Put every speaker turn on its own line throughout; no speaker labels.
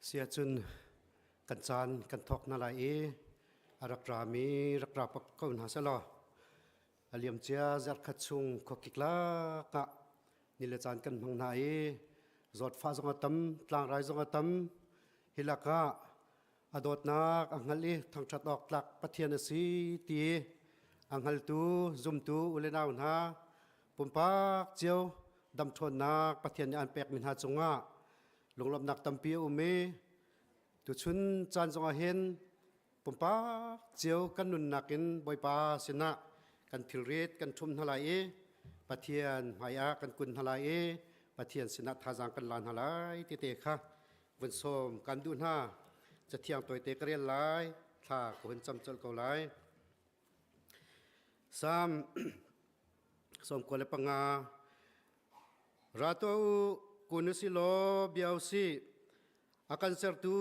เสียจุนกันจานกันทอกนาลายรักรามีรักราปักก้นหาสลออเลียมเจียจัดขัดซุงขกิกลากะนิเลจานกันพังนายจอดฟ้าจงตั้มกลางไรจงตั้มฮิลักะอดอดนักอังฮัลีทางชัดออกหลักปะเทียนสีตีอังฮัลตูซุมตูอุเลนาวนาปุ่มปักเจียวดำทนนักปะเทียนอันเปกมินหาจงะลงลำนักตัมปีอุเมตุชุนจานจงอาเห็นปุ่มปักเจียวกันนุนนักินบอยปาเสนะกันทิลเรตกันชุมทลายปะเทียนหายากันกุนทลายปะเทียนเสนะทาจางกันลานทลายเตะค่ะวันสมกันดูหน้าจะเที่ยงตัวเตะกระเรียนลายถ้าคนจำจนเก่าลายซ้ำสมควรและปังงาราตัวกุนสิโลเบียวซีakan sertu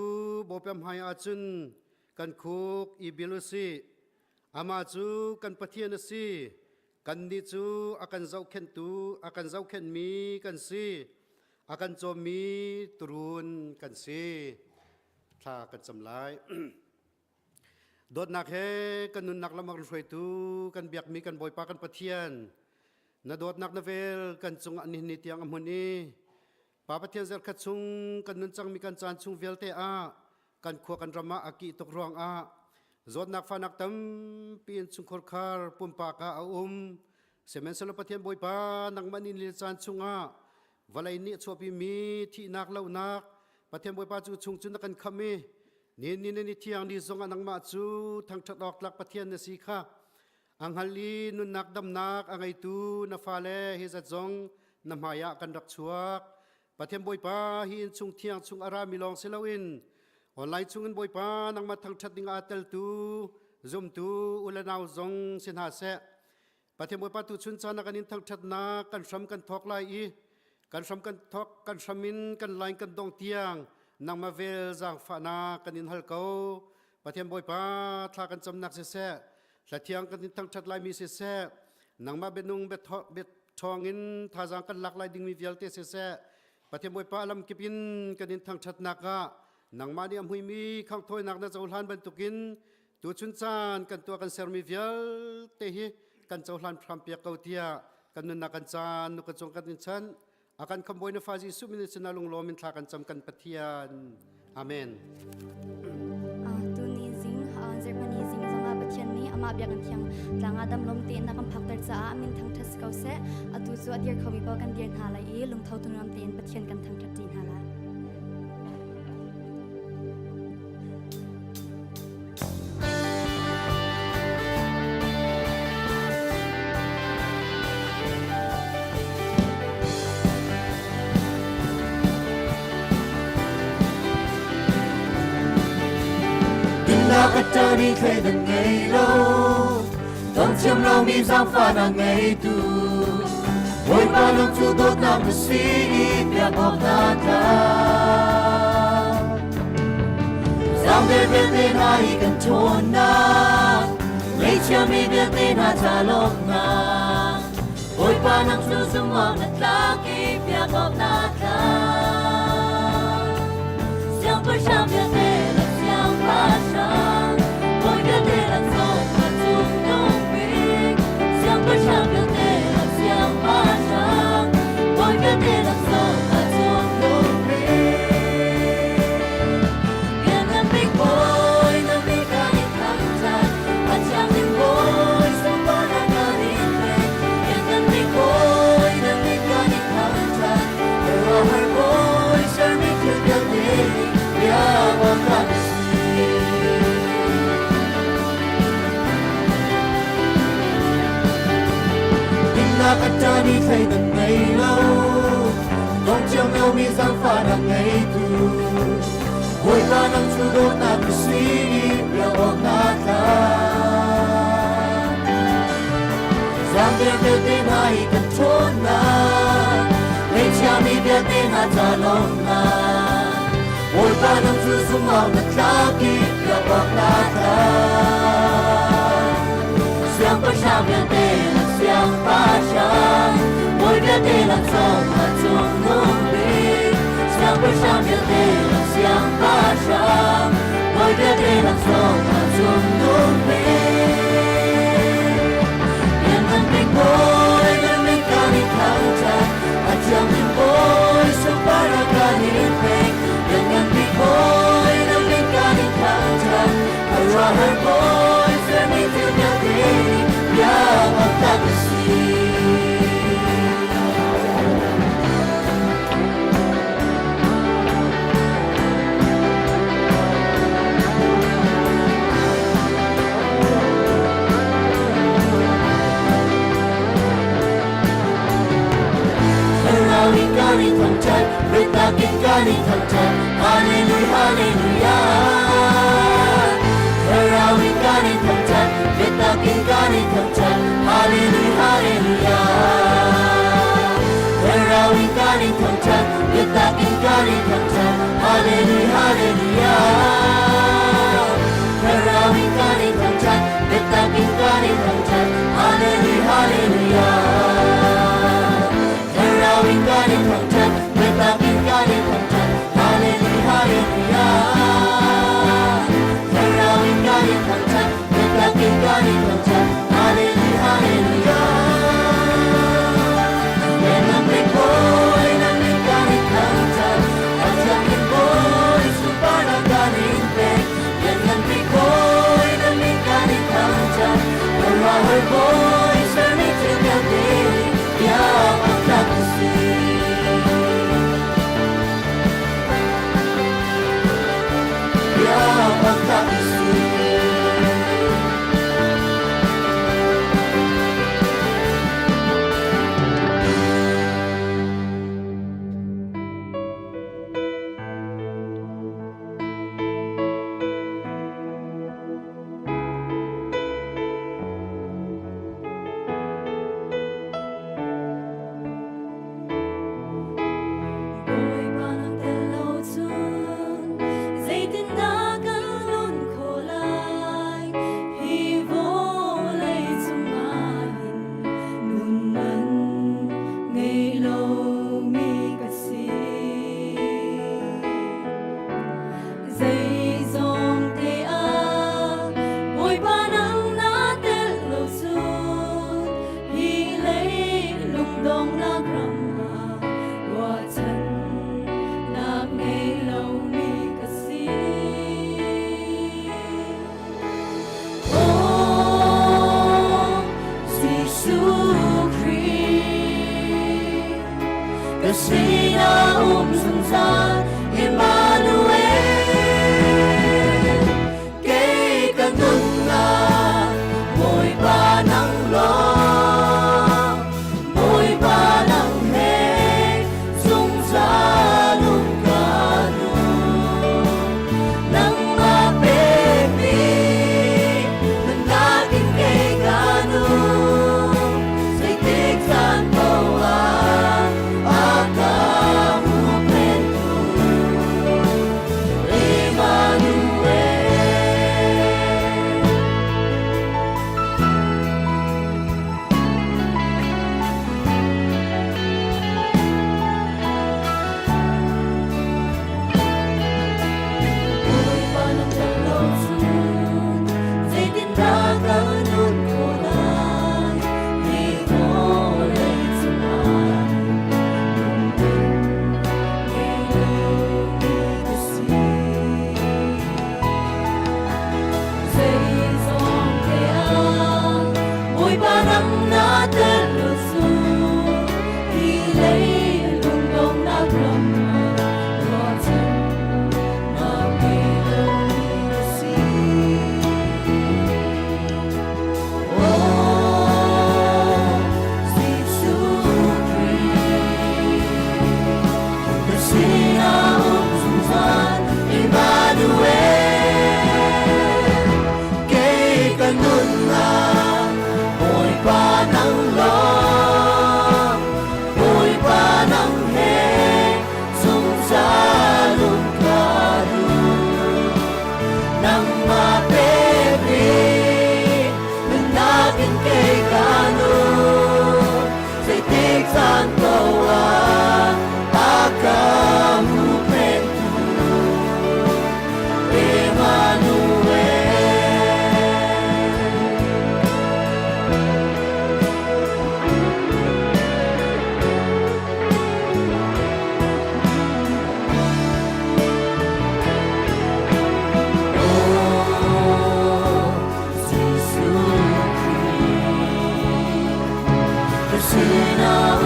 bopem hai achun kan khuk ibilusi ama chu kan pathian si kan ni chu akan zau khen tu akan zau khen mi kan si akan chom mi turun kan si tha kan chamlai dot nak he kan nun nak lamak roi tu kan biak mi kan boipa kan pathian na dot nak na vel kan chung ani ni tiang amun niปาปะเทียนเซลขัดซุงกันนุนจังมีกันจานซุงเวลเตอากันขวกันรำมาอากิตกรองอาจดนักฟันนักตั้มปีนซุงขอร์คาร์ปุ่มปากาอาเซเมนเซลปะเทียนบอยปานักมันนิลิจานซุงอาวลัยนี้ชัวปีมีที่นักเล่านักปะเทียนบอยปาจูซุงจุนกันขมีนี่เที่ยงนี่ซงอันนักมาจูทางชัดออกหลักปะเทียนนสีค่ะอังฮัลลีนุนนักดำนักอังไอตูนาฟาเลเฮจัดซงนำหายากันรักชัวปะเทียมบอยปาหินชุงเทียงชุงอารามิลองเซลวินออนไลน์ชุงเงินบอยปานังมาทางชัดดิงอาเตลตูซุมตูอุลนาวซงเซนหาเซปะเทียมบอยปาตูชุนจานักนินทางชัดนากันซ้ำกันทอกไลกันซ้ำกันทอกกันซ้ำมินกันไลน์กันดองเทียงนังมาเวลจางฟานากันนินฮัลเกาปะเทียมบอยปาทากันจำนักเซและเทียงกันนินทางชัดไลมีเซนังมาเบนุงเบ็ดทองอินทาจางกันหลักไลดิงมีเวลเตเซปะเทียมบอยปาลำกิบินกันดินทางชัดนักะนังมาดียมหุยมีข้างถอยนักนะเจ้าหลานบรรทุกินตัวชุนจานกันตัวกันเซอร์มิเวลเตหิกันเจ้าหลานพรำเปียกเกาเทียกันนุนนักกันจานนุกจงกันดินชันอาการขโมยนฟาจิสุมินิสนาลงโลมินทากันจำกันปะเทียนอาเมน
ตูนี้ซิงเซอร์พันนี้ซิงจงอาปะเทียนนี้อามาเบียกันเทียงหลังอาดัมลมเตียนนักพักตัดจ้ามินทางทัศเกาเสอตูจูอดียเขาวิบกันเดียนหาลายลงเท่าตุนรำเตียนปะเทียนกันทางทัดจีนหาลา
ก็เจอนี่เคยดังไงเราต้องเชื่อมเรามีสังฟ้าดังไงตูโวยปาลงจูโดดน้ำมันสีเปียกออกหน้าตาสังเดเบียดเดินหาอีกันทนนาไม่เชื่อมีเบียดเดินหาชาลงนาโวยปาลงจูสมองนัดลากีเปียกออกหน้าตาเสียงประชาเบียดเดินและเสียงประชาก็เจอนี่เคยดังไงเราต้องเชื่อมเรามีสังฟ้าดังไงตูหวยปานังชูโดน้ำมันสีเปลี่ยวออกหน้าตาสังเดียเดินหาอีกันทนนาไม่เชื่อมีเดียเดินหาจาลงนาหวยปานังชูสมองนักลากีเปลี่ยวออกหน้าตาเสียงประชาเบียดเดินเสียงประชาโวยเบียดเดินจงมาจงนุ่มบีเสียงประชาเบียดเดินเสียงประ trong nôn mê Yên tâm tình bôi Nên mình ca đi thắng chạy Trong mình bôi Sống ba ra ca đi phênh Yên tâm tình bôi Nên mình ca đi thắng chạy Ra hẳn bôi Sẽ mình thương nhau thế Ya bằng ta cứ Kani thăng chân, biết ta kinh kani thăng chân, Hallelujah, Hallelujah. Herawi kani thăng chân, biết ta kinh kani thăng chân, Hallelujah, Hallelujah. Herawi kani thăng chân, biết ta kinh kani thăng chân, Hallelujah, Hallelujah. Herawi kani thăng chân, biết ta kinh kani thăng chân, Hallelujah, Hallelujah. We got it from time, with the we got it from time. Hallelujah, hallelujah. Hallelujah, we got it from time, with the we got it from time. Hallelujah, hallelujah. And I'm big boy, and I'm big got it from time. I'm young boy, super I got it back. And I'm big boy, and I'm big got it from time. The rubber boy, turn me to the day. Yeah, I'm not to see. Yeah, I'm not to see. Sina sansan Emmanuel Kay kanun nga Mo'y banang lo Mo'y banang he Sung sa nung kanu Nang mapepi Nang naging kay kanu Say tigsan mo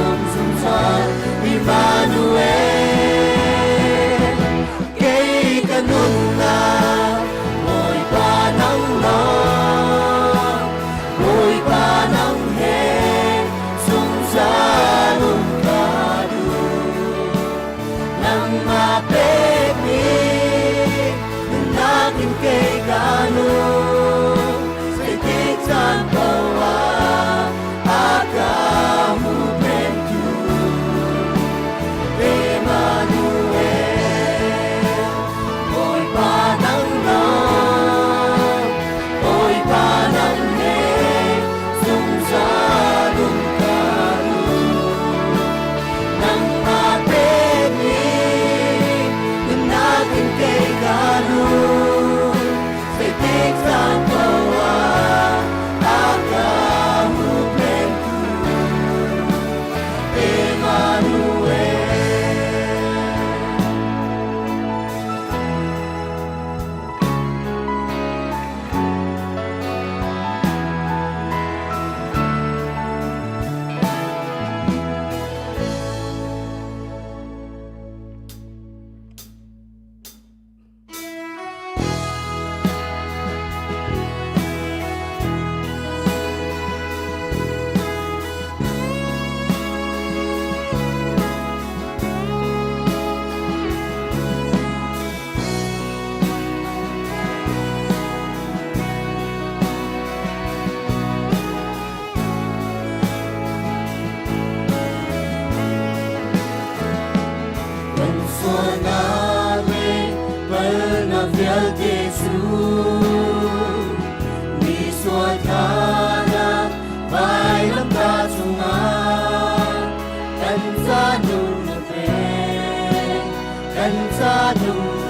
umzumzan Emmanuel kay kanun na mo'y panang lo mo'y panang he sumsalong kadu nang mapeknik ng aking kay kanun sa itigsan bawa akamu pentu Emmanuel mo'y panang lo mo'y panang he sumsalong kadu nang mapeknik ng aking kay kanun sa itigsan bawa akamu pentu Emmanuel Consolare per la fiel Gesù mi sua thana vai lâm ta sungan kan sa nu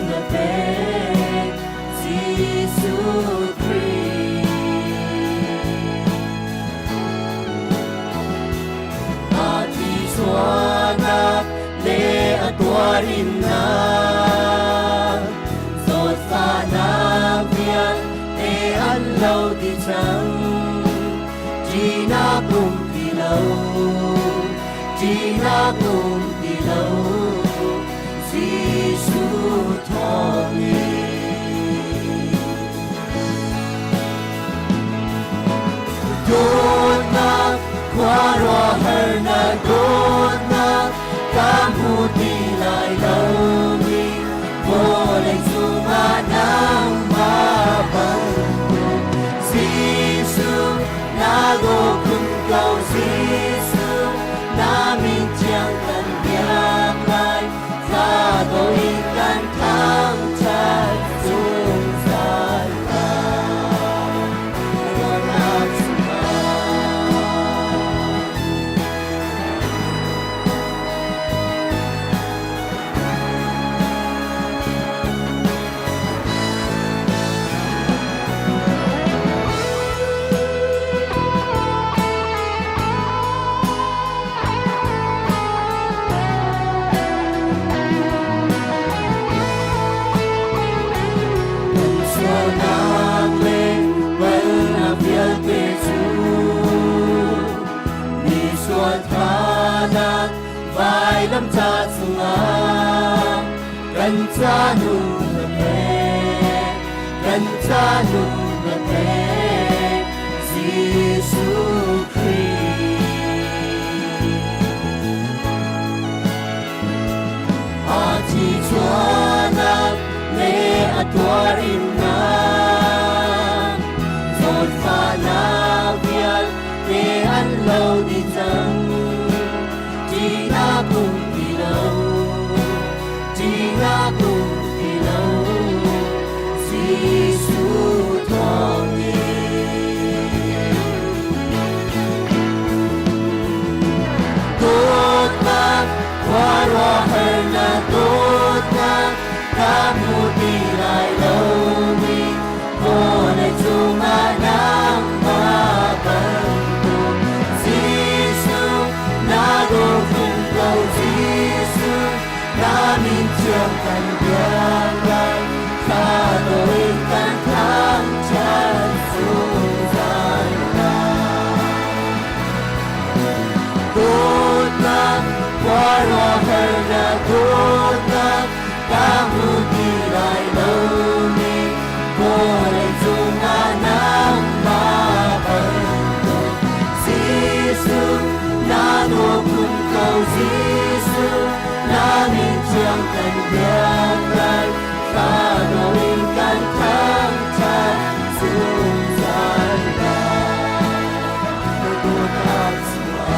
na pe Jesus Christ ati suana le atuarin na Zot sana bian te anlaw di chang Gina kum tilaw Gisu thongi Đốt na qua roa her na đốt na kamu di lại lâu đi vô lệnh dù mà nang ma bằng Giêsu na go kun cầu Giêsu na min chiang cần biang lại ra tôi cần thang trái dung dài ta Lord lạc vai lâm cha sunga kan cha nu na pe Jesus Christ ati chuana le atuarin na zot fa na vial te an lo di chang Gina kum tilaw Gisu thongi Đốt na qua roa her na đốt na kamu di lại lâu đi vô lệnh dù mà nang ma bằng Giêsu na go kun cầu Giêsu na min chiang cần biang lại ta đôi can thang chan dung dài ta kamu tirai launi boleh cuma nama baru Yesu nano pun kau Yesu namin jangan biarkan kau inginkan tangkap
Tuhan Yesus anak Tuhan saya dengan cutangan.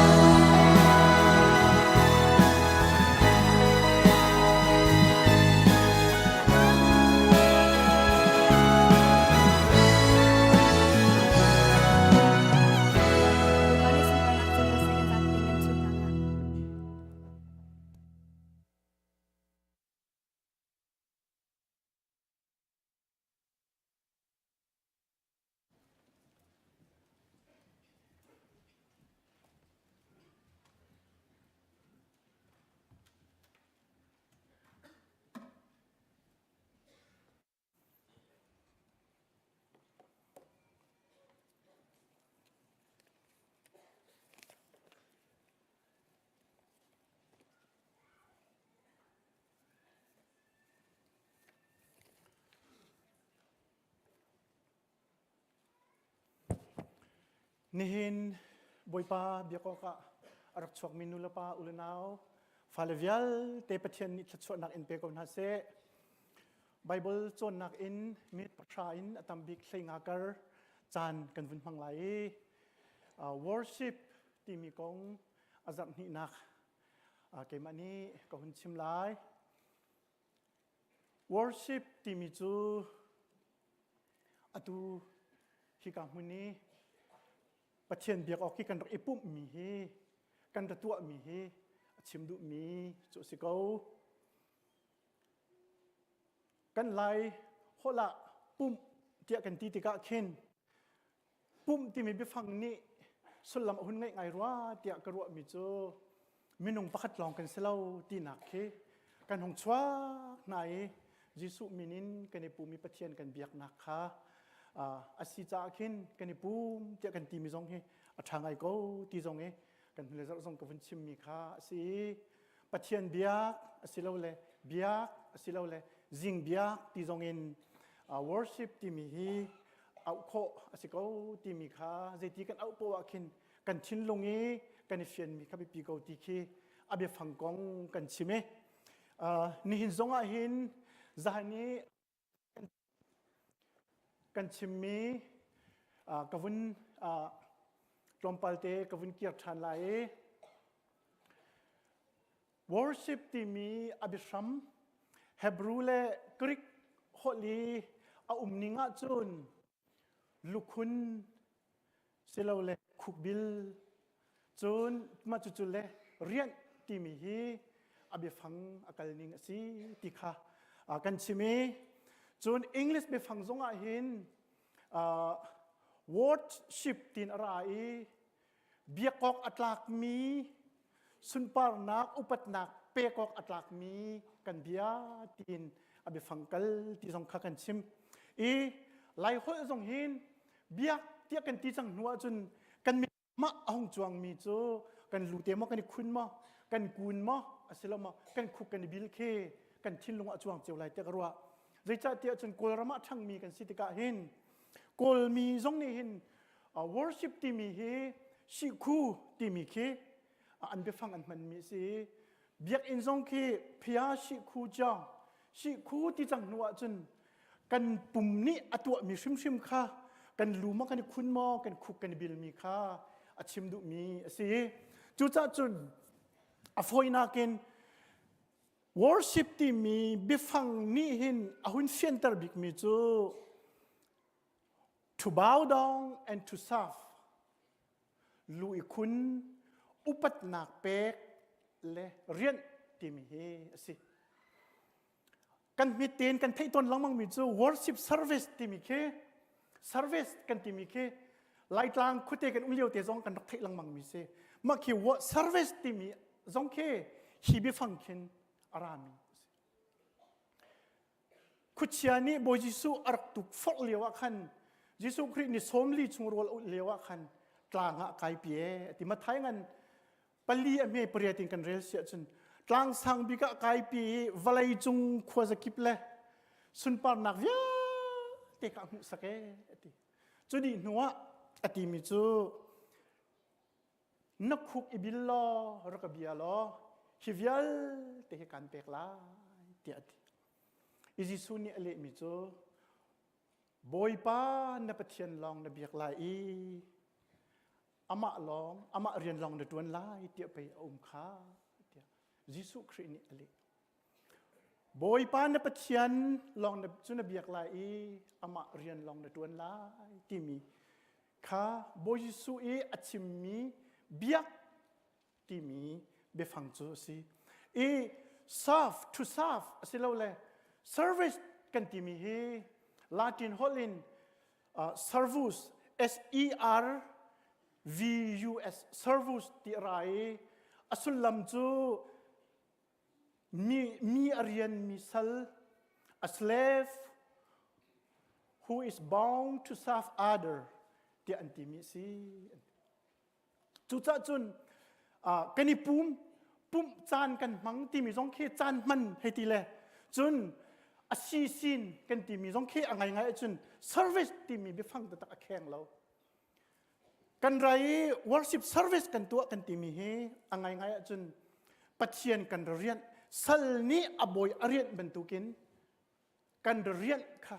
Nihin boy pa biako ka arak chuak minula pa ulanao falavial te pathian ni thlachwa nak in pe ko na se Bible chon nak in mit patra in atambik thleinga kar chan kan vun hmang lai worship ti mi kong azam ni nak ke mani ko hun chim lai worship ti mi chu atu hi ka muni pathian biak ok ki kan rak ipup mi hi kan ratua mi hi chim du mi chu sikau kan lai hola pum tia kan ti tika khin pum ti mi bi phang ni sulam hun ngai ngai ruwa tia karwa mi chu minung pakhat long kan selau ti nak khi kan hong chwa nai jisu minin kan pu mi pathian kan biak nak kha asi cha khin kan pum tia kan ti mi jong he athangai ko ti jong he kan le jong ka vun chim mi kha si pathian biak asilo le biak asilo le jing biak ti jong in worship ti mi hi au kho asiko ti mi kha je ti kan au po wa khin kan chin lungi kan fian mi kha pi ko ti khi abe phang kong kan chime ni hin zonga hin zahani kan chimmi kavun tlompalte kavun kiak than lai worship ti mi abisham hebrew le greek holi a umninga chun lukhun selo le khukbil chun ma chu le rian ti mi hi abifang akal ning si tikha kan chimi chun English be phang zonga hin worship tin arai biakok atlak mi sunpar nak upat nak pekok atlak mi kan bia tin abi phangkal ti zong kha kan chim lai hol zong hin biak tia kan ti chang nuwa chun kan mi ma ahong chuang mi chu kan lute mo kan khun mo kan kun mo asilo mo kan khuk kan bil khe kan thin lunga chuang cheu lai te karwa Richa tia chun kol rama thang mi kan sitika hin kol mi zong ni hin worship ti mi hi shi khu ti mi khi an be phang an man mi si biak in zong khi phia shi khu cha shi khu ti chang nuwa chun kan pum ni atwa mi shim shim kha kan lu ma kan khun mo kan khuk kan bil mi kha achim du mi si chu cha chun a foina ken worship ti mi bifang ni hin ahun center big mi chu to bow down and to serve lu ikun upat nak pek le rian ti mi he si kan mi ten kan thei ton lamang mi chu worship service ti mi ke service kan ti mi ke lai tlang khute kan uliau te jong kan thei langmang mi se ma ki service ti mi jong ke hi bifang khin arami kuchiani bo jisu artuk fol lewa khan jisu khri ni somli chungrol lewa khan tlanga kai pie ti ma thai ngan pali ame priatin kan rel sia chun ตลางสังบิกะกายปีวลัยจุงขวาสกิปเลยสุนปานักวิเตกังหุสเกติจุดีนัวอติมิจูนักขุกอิบิลลอรักบิอาลอฮิวิลเตะกันเปกลาเตียติอิจิสุนีอเลมิจูบอยปานนับเทียนลองนับเบียกลายอามาลองอามาเรียนลองในตัวนลายเตียไปอมขาเตียยิสุครินีอเลบอยปานนับเทียนลองนับจุนนับเบียกลายอามาเรียนลองในตัวนลายที่มีข้าบอยยิสุอัจฉิมีเบียกที่มีเบฟังจูสิserve to serve สิเราเลย service กันที่มีLatin Holland servus servus servus ที่ไรอสุลลัมจูมีอารียนมิสัล a slave who is bound to serve other ที่อันที่มีสิจุดจุนกันนี่ปุ่มจานกันมังที่มีสองเคจานมันให้ทีเลยจุนอาชีสินกันที่มีสองเคอะไรไงจุน service ที่มีไปฟังตะแคงเรากันไร worship service กันตัวกันที่มีเฮอะไรไงจุนปัจเจียนกันเรียนสัลนี้อบอยเรียนบรรทุกินกันเรียนค่ะ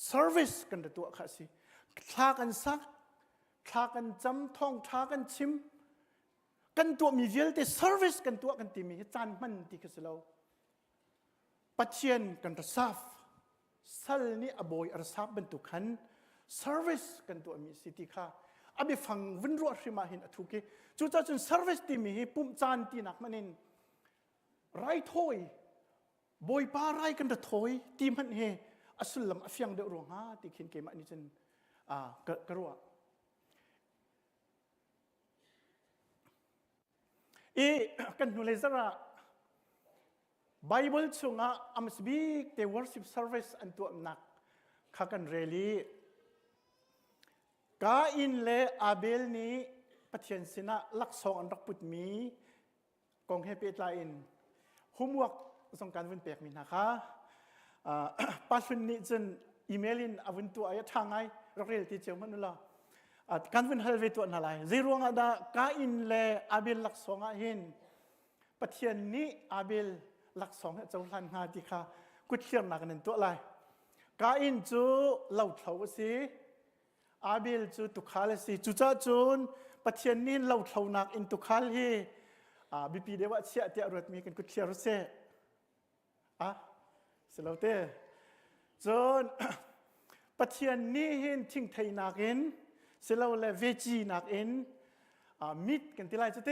service กันตัวค่ะสิทากันซักทากันจำท่องทากันชิมกันตัวมีเวลแต่ service กันตัวกันที่มีจานมันที่คือเราปัจเจียนกันรัศฟสัลนี้อบอยรัศฟบรรทุกัน service กันตัวมีสิทธิค่ะอภิฟังวินรัวชิมาหินอทุกข์จุดจุด service ที่มีปุ่มจานที่นักมันนินไรถอยบอยป้าไรกันระถอยที่มันเฮอสุลลัมอฟยังเดือดร้อนที่ขินเกมันนี่จนกระรัวกันนูเลซระBible ช่วงอัมสบีกเต worship service อันตัวนักข้ากันเรลีกาอินเลอาเบลนี้ปะเทียนสินะลักษณ์อันรักปุตมีกองเฮเปตลาอินหุมวักสงการวันเปียกมินะคะปัจจุบันนี้จนอีเมลินอวันตัวอายะทางไงรักเรียลที่เจ้ามันนั่นละการวันฮัลเวตัวนั่นอะไรเรื่องอะไรกาอินเลอาเบลลักษณ์เห็นปะเทียนนี้อาเบลลักษณ์เจ้าทันหาดีค่ะกุศลนักนั่นตัวอะไรกาอินจูเล่าเท่าสิอาเบลจูตุขาลสิจูจ้าจูนปะเทียนนี้เล่าเท่านักอินตุขาลฮีบิปีเดวะเชียเตียรถมีกันกุศลรู้เสเสลาเตจูนปะเทียนนี้เห็นทิ้งไทยนักอินเสลาเลเวจีนักอินมิดกันที่ไรจุดเต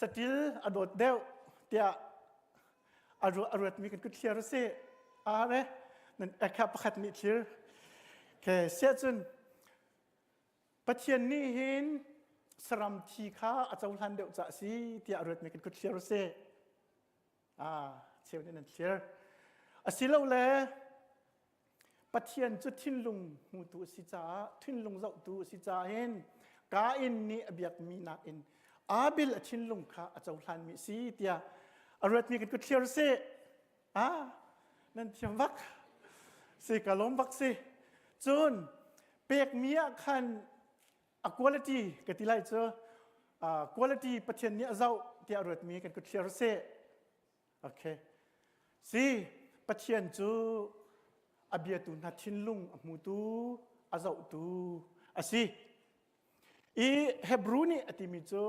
สติลอดดเดวเตียอรวดมีกันกุศลรู้เสอะไรนั่นแค่ประคัดนิดเดียวแค่เสียจนปะเทียนนี้เห็นสรัมทีข้าอาจจะวันเดียวจะสิที่อรวดมีกันกุศลรู้เสเชียวนี่นั่นเชียวสิเราเลยปะเทียนจุดทิ้นลุงหูตูสิจ้าทิ้นลุงเจ้าตูสิจ้าเห็นกาอินนี่อเบียกมีนักอินอาบิลทิ้นลุงข้าอาจจะวันมีสิที่อรวดมีกันกุศลรู้เสนั่นเชียววักสิกะล้มวักสิจูนเปียกเมียคันquality กติไลเจอquality ปะเทียนนี้เจ้าที่อรวดมีกันกุศลรู้เสโอเคสิปะเทียนจูอเบียตุนัดทิ้นลุงมูตูอาเจ้าตูสิเฮบรูนี่อติมิจู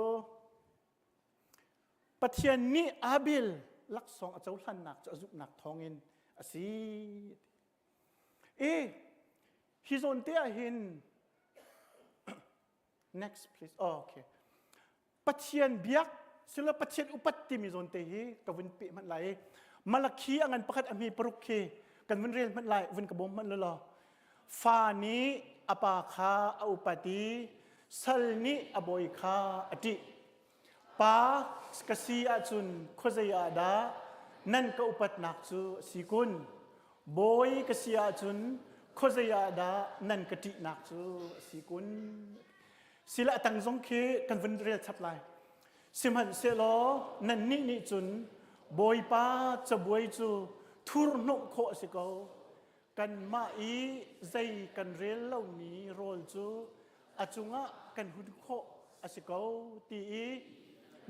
ปะเทียนนี้อาบิลลักษณ์อาเจ้าทันหนักจะจุกหนักทองอินสิฮิโซนเตียหิน next please โอเคปัจเจียนเบียกสิลปัจเจียนอุปัตติมิโซนเตียกับวินปีมันไหลมาลักขีอันประคัดอมีปรุกเคกันวินเรียนมันไหลวินกระบมมันเลยล่ะฟานี้อปาคาอุปติสัลนี้อบอยคาอติปากษีอาจุนโคเซียดานั่นก็อุปัตนักจูสิกุนบอยกษีอาจุนโคเซียดานั่นกตินักจูสิกุนศิลาตังซงเคกันวินเรียนชับไล สิมันเสลอนั่นนี่จุนบอยป้าจะบวยจูทุรนกโคสิเกากันมาอีใจกันเรียนเหล่านี้โรลจูอาจุงะกันหุ่นโคอสิเกาตีอี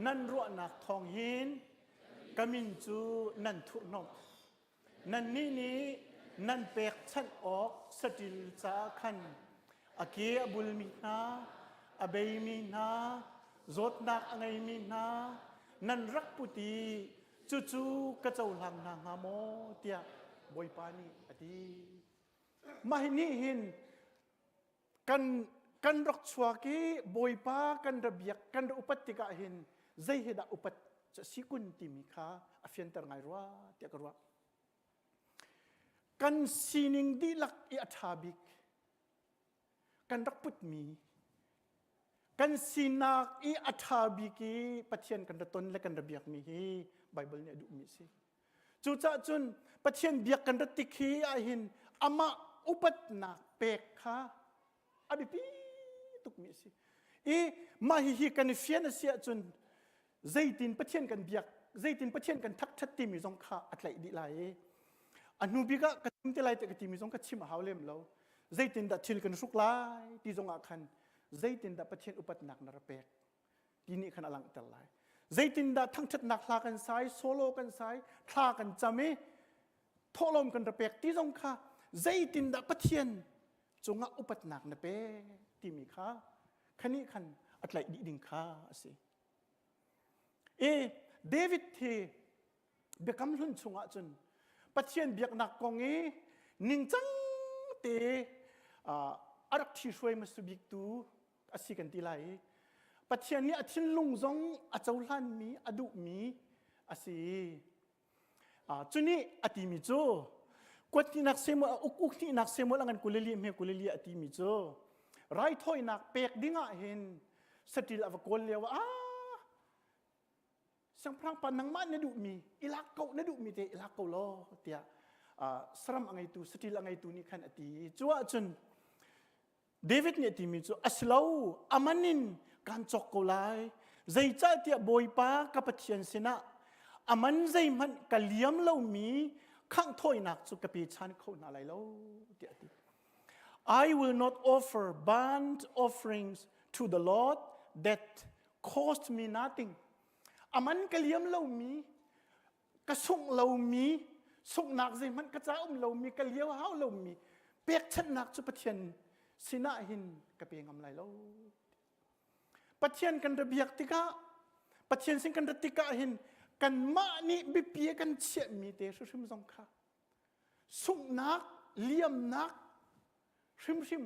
นั่นรัวหนักทองหินกามินจูนั่นทุรนกนั่นนี่นั่นเปกชันออกสติลจาคันอาเกียบุลมีนาอเบยมีนาจดนักอะไรมีนานั่นรักปุตีจู่ๆกระเจ้าหลังนางโมเตียบอยปานีอดีมาเห็นนี่เห็นกันรักชัวกีบอยปากันระเบียกกันอุปติกะเห็นใจเหตุอุปจะสิกุนติมิคาอฟิยันตร์ไงรัวเตียกรัวกันซีนิงดีลักอิอัฐาบิกกันรักปุตมีกันซีนักอิอัฐาบิกีปัจเจียนกันระตนและกันระเบียกมีฮีไบเบิลเนี่ยดูมีสิจู่จ้าจุนปัจเจียนเบียกกันระติคีอาหินอามาอุปัตนักเปกค่ะอบิปีตุกมีสิอีมาฮีกันเฟียนเสียจุนใจตินปัจเจียนกันเบียกใจตินปัจเจียนกันทักชัดติมีสงขาอัตไลดีไลอนุบิกะกติมเตไลแต่กติมีสงกัดชิมหาวเล่มแล้วใจตินดัดชิลกันสุกไลที่สงอาคันใจตินดัดปัจเจียนอุปัตนักนรเปกที่นี่ขันอลังเตลไลใจตินดัดทั้งชัดนักลากันซ้ายโซโลกันซ้ายคลากันจามีทอลมกันระเปกที่สงขาใจตินดัดปัจเจียนจงอุปัตนักนเปกที่มีข้าขันนี้ขันอัตไลดีดิ่งข้าสิเดวิดที่เบกำลุนชงอาจุนปัจเจียนเบียกนักกองนี้นิ่งจังเตอารักที่ช่วยมาสุบิกตูอาศิกันตีไลปัจเจียนนี้อาทินลุงจงอาเจ้าลันมีอดุมีอาศิจุนี้อติมิโจกวดที่นักเสมออุกที่นักเสมอลังกันกุเลลีเมกุเลลีอติมิโจไรถ้อยนักเปกดิ้งเห็นสติลอวกลเลียวสังพรังปันนังมันนดุมีอิลักเกานดุมีเตอิลักเกาโลเตียสรัมอังไงตูสติลอังไงตูนี่ขันอติจัวจนเดวิดเนี่ยที่มีจัวอัสลาวอามันนินการจอกเกาไลใจจ้าเตียบอยปากับปัจเจียนเสนาอามันใจมันกะเลียมเล่ามีข้างถ้อยนักสุกปีชันเขาหนาไรเล่าเตียติ I will not offer burnt offerings to the Lord that cost me nothingอามันกะเลียมเรามีกระสุงเรามีสุงนักใจมันกระจ้าเรามีกะเลียวเฮาเรามีเปียกชันนักจุปเทียนสินาหินกระเปียงอำไรเราปเทียนกันระเบียกติกะปเทียนสิงกันระติกะหินกันมานี่บิเปียกันเฉียมีเตชิมสงค่ะสุงนักเลียมนักชิม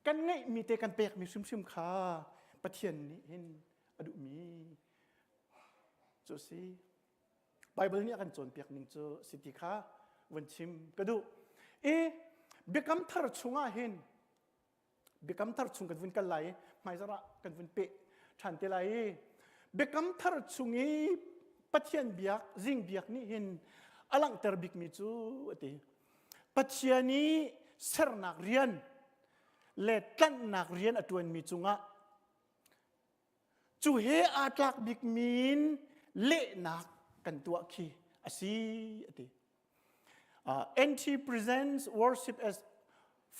กันไงมีเตกันเปียกมีชิมค่ะปเทียนนี่หินอดุมีจูซีไบเบิลนี่กันจนเปียกหนึ่งจูสิทธิค่ะวันชิมก็ดูเบกำทาร์ชงอาเห็นเบกำทาร์ชงกันวันกันไหลไม่สระกันวันเปะฉันเตลัยเบกำทาร์ชงปัจเจียนเบียกจิงเบียกนี่เห็นอลังเตอร์บิกมิจูติปัจเจียนี้เสรนักเรียนเล็ดกันนักเรียนอตวนมิจุงะจูเฮอาตลักบิกมินเละนักกันตัวขี้อาศีติ NT presents worship as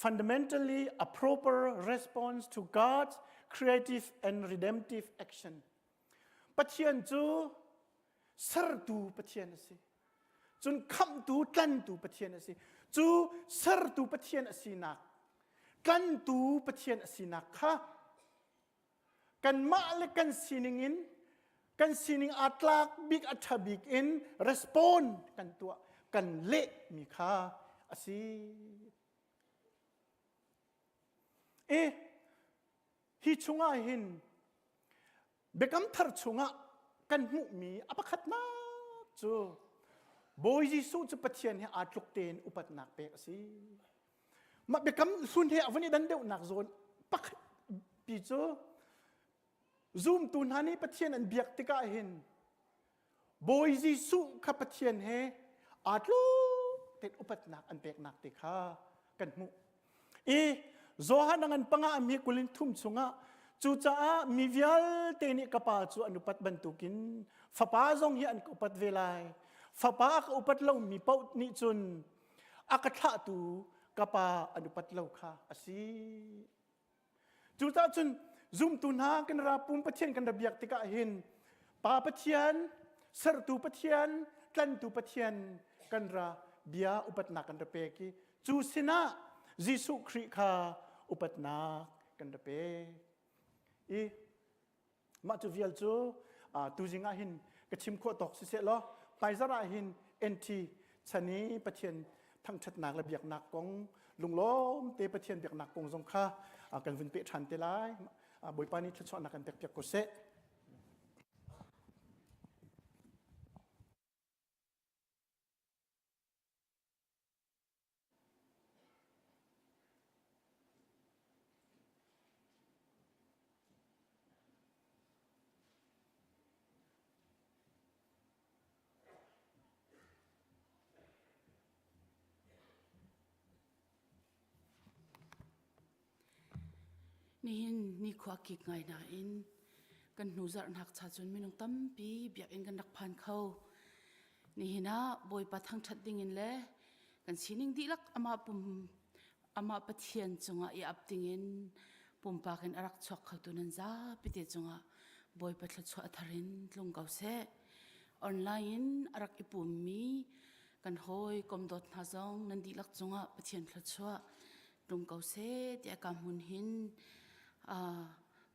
fundamentally a proper response to God's creative and redemptive action ปัจเจียนจูสรตูปัจเจียนสิจนคำตูกันตูปัจเจียนสิจูสรตูปัจเจียนสินักกันตูปัจเจียนสินักค่ะกันมาเลกันสินิงินกันสินิงอัตลักบิกอัตบิกอินรีสปอนกันตัวกันเละมีค่าอาศิฮิชงอาหินเบกัมทาร์ชงอากันมุมีอภัคนาจูบอยจิสูจะปะเทียนให้อาตลุกเตนอุปัตนักเปกสิมาเบกัมสุนเฮอวันนี้ดันเดวนักโซนปักปีจูซูมตุนฮานี่ปะเทียนอันเบียกติกาเห็นบอยจิสูขับปะเทียนให้อาตลุกเตนอุปัตนักอันเปกนักติกากันมุโซฮานังอันปังอามีกุลินทุ่มชงอา จูจ้ามีวิลเตนิกปาจูอนุปัตบรรทุกินฟ้าป้าจงเฮียนกอุปัตเวลายฟ้าป้าก็อุปัตเล่ามีเป้านิจุนอากาศตูกปาอนุปัตเล่าค่ะอาศัจูจ้าจุนซุ่มตุนากันราปุ่มปะเทียนกันระเบียกติกาหินปาปะเทียนสรตูปะเทียนกันตูปะเทียนกันราเบียอุปัตนากันระเปกีจูสินะยิสุคริคาอุปัตนากันระเปอีมาจูวิลจูตูจิงาหินกระชิมขวดตกสิเสลอไปซะราหินเอ็นทีชนีปะเทียนทั้งชัดนักระเบียกนักกงลุงล้มเตปะเทียนเบียกนักกงสงค่ากันวินเปชันเตลายบอยปานิทัศนักกันเปียกกุเส
นี่ขวากิกไงนะอินกันหนูจะหักชาจนไม่น้องตั้มปีเบียกเองกันรักพันเขานี่นะบอยปะทั้งชัดดิ่งอินเลยกันสินิ่งดีลักอามาปะเทียนจงอ่ะอับดิ่งอินปุ่มปากันรักชอกเขาตัวนั้นจ้าปิดจงอ่ะบอยปะทดสอบทารินลงเกาเสออนไลน์รักอีปุ่มมีกันหอยกลมดดหาจงนันดีลักจงอ่ะปะเทียนทดสอบลงเกาเสที่อากาศหุ่นหิน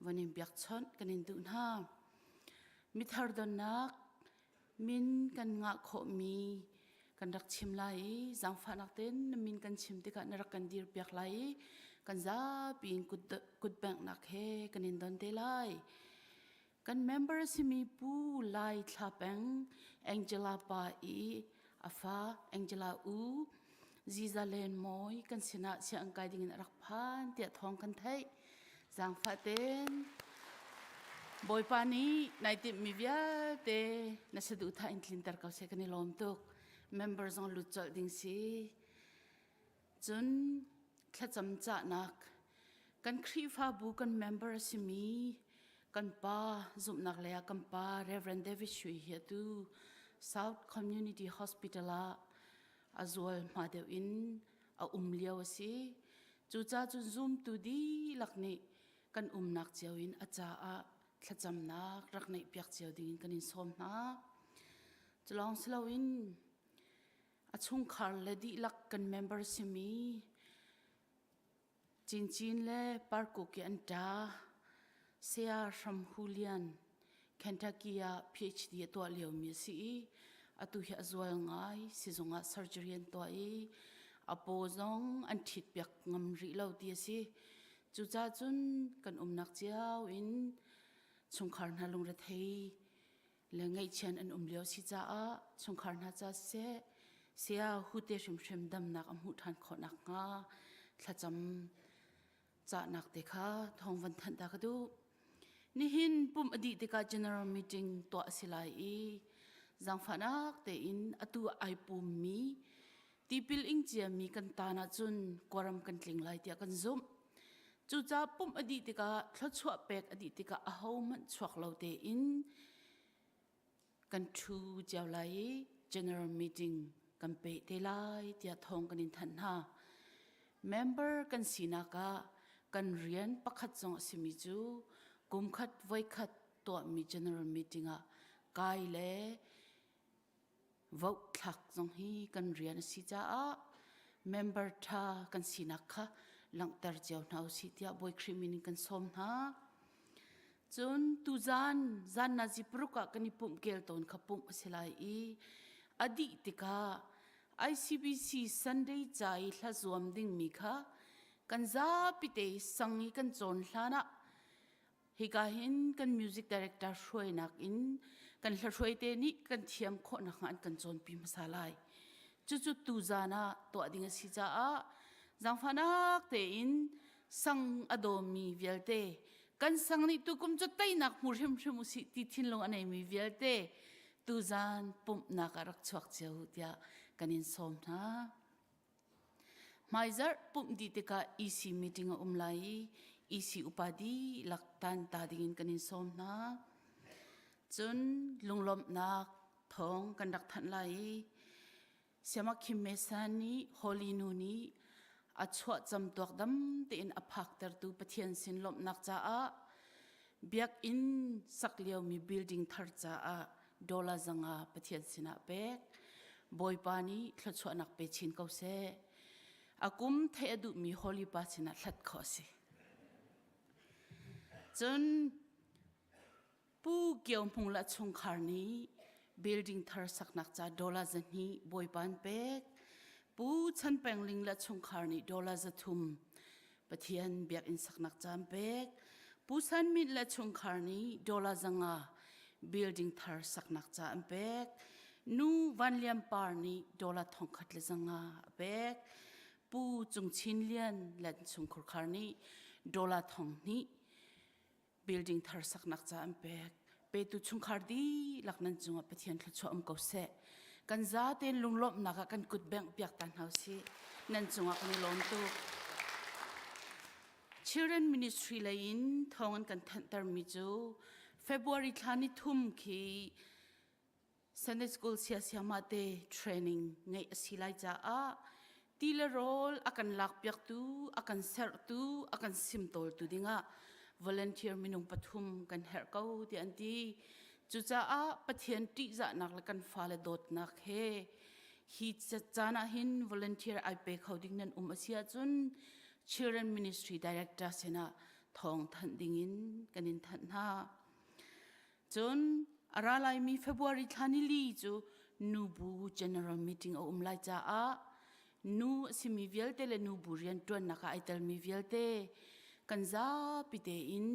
วันนี้เบียกชนกันอินดูน่ามิทาร์ดนักมินกันงะโคมีกันรักชิมไหลจังฟ้านักเต้นมินกันชิมติกันรักกันดีร์เบียกไหลกันจ้าปีนกุดแบงนักเฮกันอินดอนเตไลกันเมมเบอร์สิมีผู้ไล่ทับเองแองเจลาปาอีอาฟ้าแองเจลาอูจีซาเลนมอยกันสินะเสียงกายดิ่งรักพันเตียทองกันไทยจังฟ้าเต้นบอยปานีในติมีวิาเตนัสดูท่าอินทลินเตอร์เขาเสกันในลมตุกเมมเบอร์ซองลุจจดิ่งสิจนแค่จำจัดนักกันครีฟ้าบุกันเมมเบอร์สิมีกันป้าจุบนักเลียกันป้าเรเวนเดวิดช่วยเฮียตู South Community Hospital อาจวลมาเดียวอินเลี้ยวสิจูจ้าจุนซุ่มตูดีหลักนี่กันนักเจียวอินอาจารย์ขจำนักรักในเปียกเจียวดิ่งกันอินสมนักจะลองสลาวินช่วงคาร์เลดีหลักกันเมมเบอร์สิมีจินเล่ปาร์กุกิอันดาเซียรัมฮูเลียนเคนทักกี้PhD ตัวเลี้ยวมีสิตุยอจวลง่ายสิจงเซอร์เจอรีตัวโปซงอันทิดเปียกงำริเลาเดียสิจูจ้าจุนกันนักเจ้าอินชงคาร์นาลงระเทยและไงเช่นอันเลี้ยวสิจ้าชงคาร์นาจ้าเสียหูเตชิมดำนักหูทันขอนักงาถ้าจำจ้านักเด็กค่ะทองวันทันตากดูนี่หินปุ่มอดีตการ general meeting ตัวสิไลจังฟ้านักเตอินตัวไอปุ่มมีที่พิลอิงเจียมีกันตานาจุนกวารมกันกลิ่งไลเตียกันซุ่มจูจ้าปุ่มอดีตกาทลชวเป็กอดีตกาอาหมันชวกเราเตอินกันทูเจ้าไล general meeting กันเปเตไลเตียทองกันอินทันฮา member กันสีนากากันเรียนปักขัดจงสิมิจูกุมขัดไว้ขัดตัวมี general meeting กายเล่วอกทักจงฮีกันเรียนสิจ้าเมมเบอร์ท่ากันสินักค่ะหลังแต่เจ้าหน้าสิทธิ์บอยคริมินิกันสมนะจนตุจานนาจิปรุกะกันนิปุ่มเกลตอนขับปุ่มเสลายอดีตติกา ICBC Sunday ใจหละจวมดิ่งมีค่ะกันจ้าปิเตสังฮีกันจนหลานะฮิกาหินกันมิวสิกดีเรคเตอร์ช่วยนักอินกันหลช่วยเตนี่กันเทียมคนนักงานกันจนปีมาสลายจุดตูจานะตัวดิ่งสิจ้าจังฟ้านักเตอินสังอโดมีเวลเตกันสังนี่ตุกุมจุดไตนักมุริมมุสิติทินลงอันไหนมีเวลเตตูจานปุ่มนักรักชวกเจ้าเดียกันอินสมนะไม่จร์ปุ่มดีติกาEC meetingไล isi upadi laktan ta dingin kanin som na chun lunglom nak thong kan dak than lai siama khim mesani holy nuni achwa cham tok dam te in aphak ter tu pathian sin lom nak cha a biak in sakleo mi building thar cha a dola zanga pathian sina pek boy pani thachwa nak pe chin kau se akum the adu mi holy pa china thlat kho se chun pu kiau mung la chung khar ni building thar sak nak cha dola zani boy pan pek pu chan pengling la chung khar ni dola za thum pathian biak in sak nak cham pek pu san mit la chung khar ni dola zanga building thar sak nak cha pek nu van liam par ni dola thong khat le zanga pek pu chung chin lian lan chung khur khar ni dola thong ni building thar sak nak cha pek pe tu chung khar di laknan chunga pathian thla chu am ko se kan za ten lunglop naka kan kut beng piak tan hausi nan chunga kan lom tu children ministry lain thongan kan thantar mi chu February thani thum khi Sunday school sia mate training ngai asilai cha a tila rol akan lak piak tu akan ser tu akan simtol tu dinga volunteer minung pathum kan her kau ti anti chu cha a pathian ti za nak la kan fale dot nak he hi chana hin volunteer ai pe khoding nan asia chun children ministry director sena thong than dingin kanin than ha chun aralai mi February thani li chu nubu general meeting o umlai cha a nu simi velte le nu burian ton naka aital mi velte kanza pite in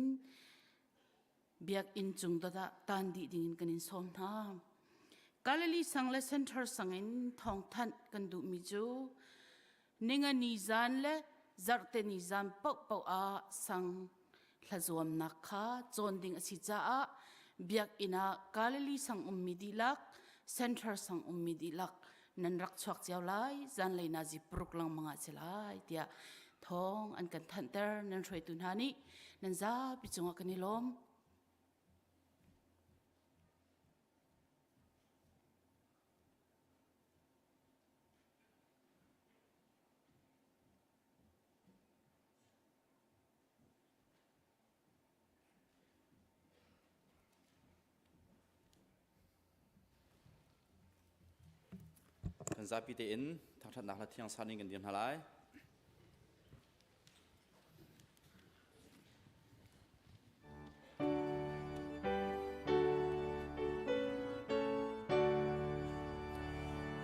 biak in chung da tan di ding kanin som na kalali sangle center sangin thong than kan du mi chu ninga ni zan le zarte ni zan pau a sang thlazom nakha chon ding asi cha a biak ina kalali sang ummi dilak center sang ummi dilak nan rak chhuak chiao lai zan leina ji pruk lang manga chelai tia thong an kan than ter nan throi tun hani nan za pi chunga kanilom
kan zapi te in thak that nak la thiang saning kan dian halai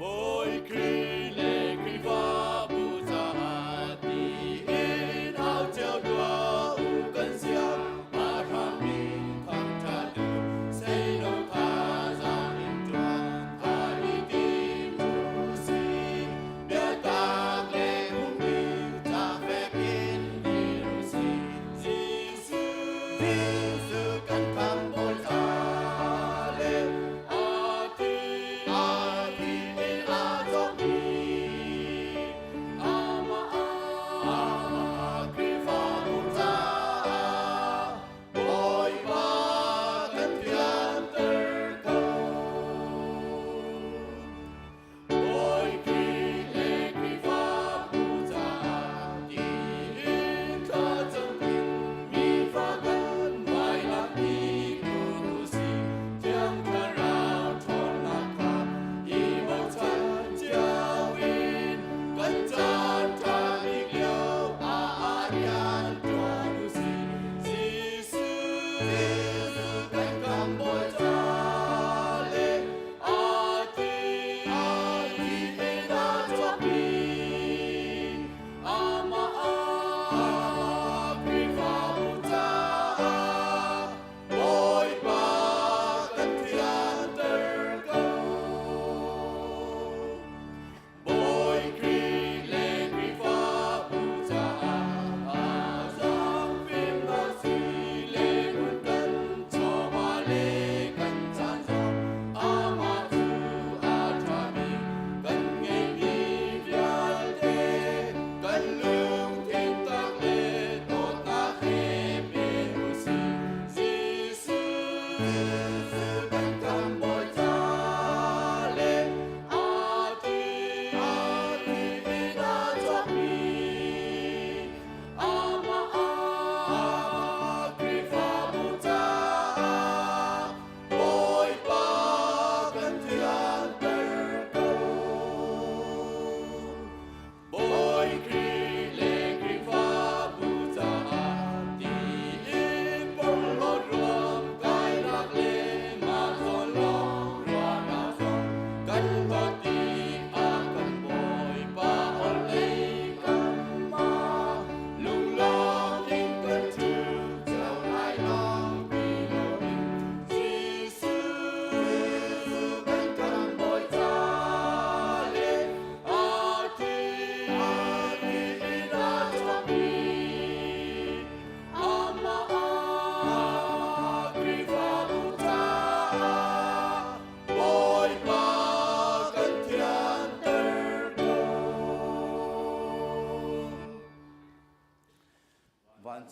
Boy krine kriva buza di in hao jiao dua u gan xia ma ran min kang ta du say no ta za in duan ta li di mu si bia ta le mu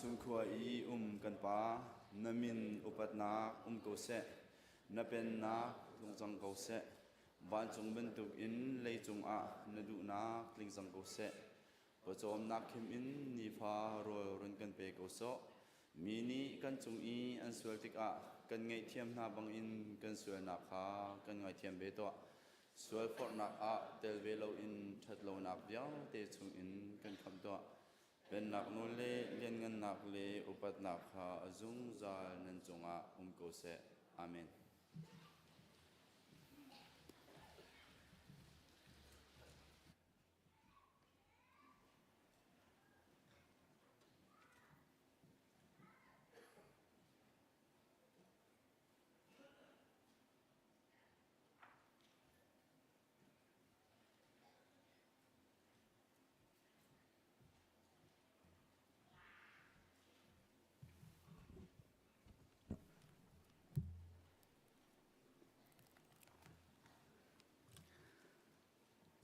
chung khua i kan pa namin upat na ko se na pen na lung jang ko se ban chung ben tuk in lei chung a na du na kling jang ko se po chom na khim in ni pha ro ron kan pe ko so mi ni kan chung i an sual tik a kan ngai thiam na bang in kan sual na kha kan ngai thiam be to sual for na a tel ve lo in that lo na biao te chung in kan kham to ben nak no le lien ngan nak le upat nak kha azung zal nan chunga ko se amen.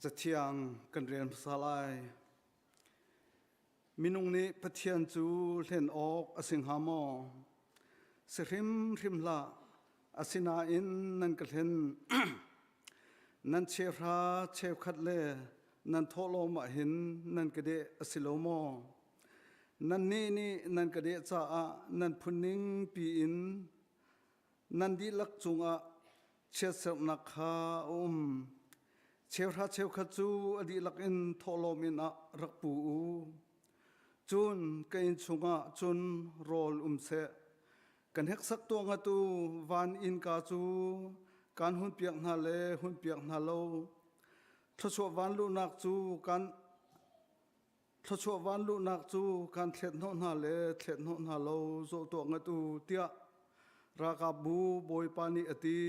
จะเที่ยงกันเรียนภาษาลายมินุงนี้ปะเทียนจูเล่นออกอสิงหามอสริมริมละอสินาอินนันกะเล่น นันเชฟราเชฟขัดเลนันโทโลมาหินนันกะเดอสิโลมอนันนี่นันกะเดจ้านันพุนิงปีอินนันดีลักจุงอะเชสนักขาเชฟราเชฟขัดจูอดีลักอินโทโลมินอะรักปูจุนกันชุงะจุนโรลเสกันเฮกสักตัวงะตูวันอินกาจูการหุ่นเปียกนาเลหุ่นเปียกนาโลทศวรรษลูนักจูการทศวรรษลูนักจูการเทศโนนาเลเทศโนนาโลโซตัวงะตูเตียรากาบูบอยปานิอตี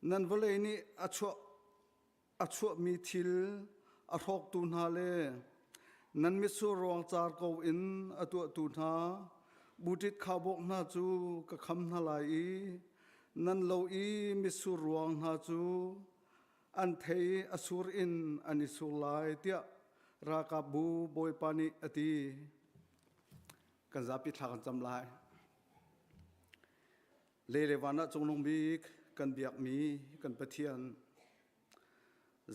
นันวเลนี่อชัวมีทิลอทอกตูนาเลนันมิสูรวงจาร์กอินอตัวตูนาบุตรข้าบกนาจูกะคำนาลายนันโลอีมิสูรวงนาจูอันเทยอสูรอินอันิสุลายเตียรากาบูบอยปานิอตีกันจะปิดทางจำลายเลวานะจงลงบีกันเบียกมีกันปะเทียน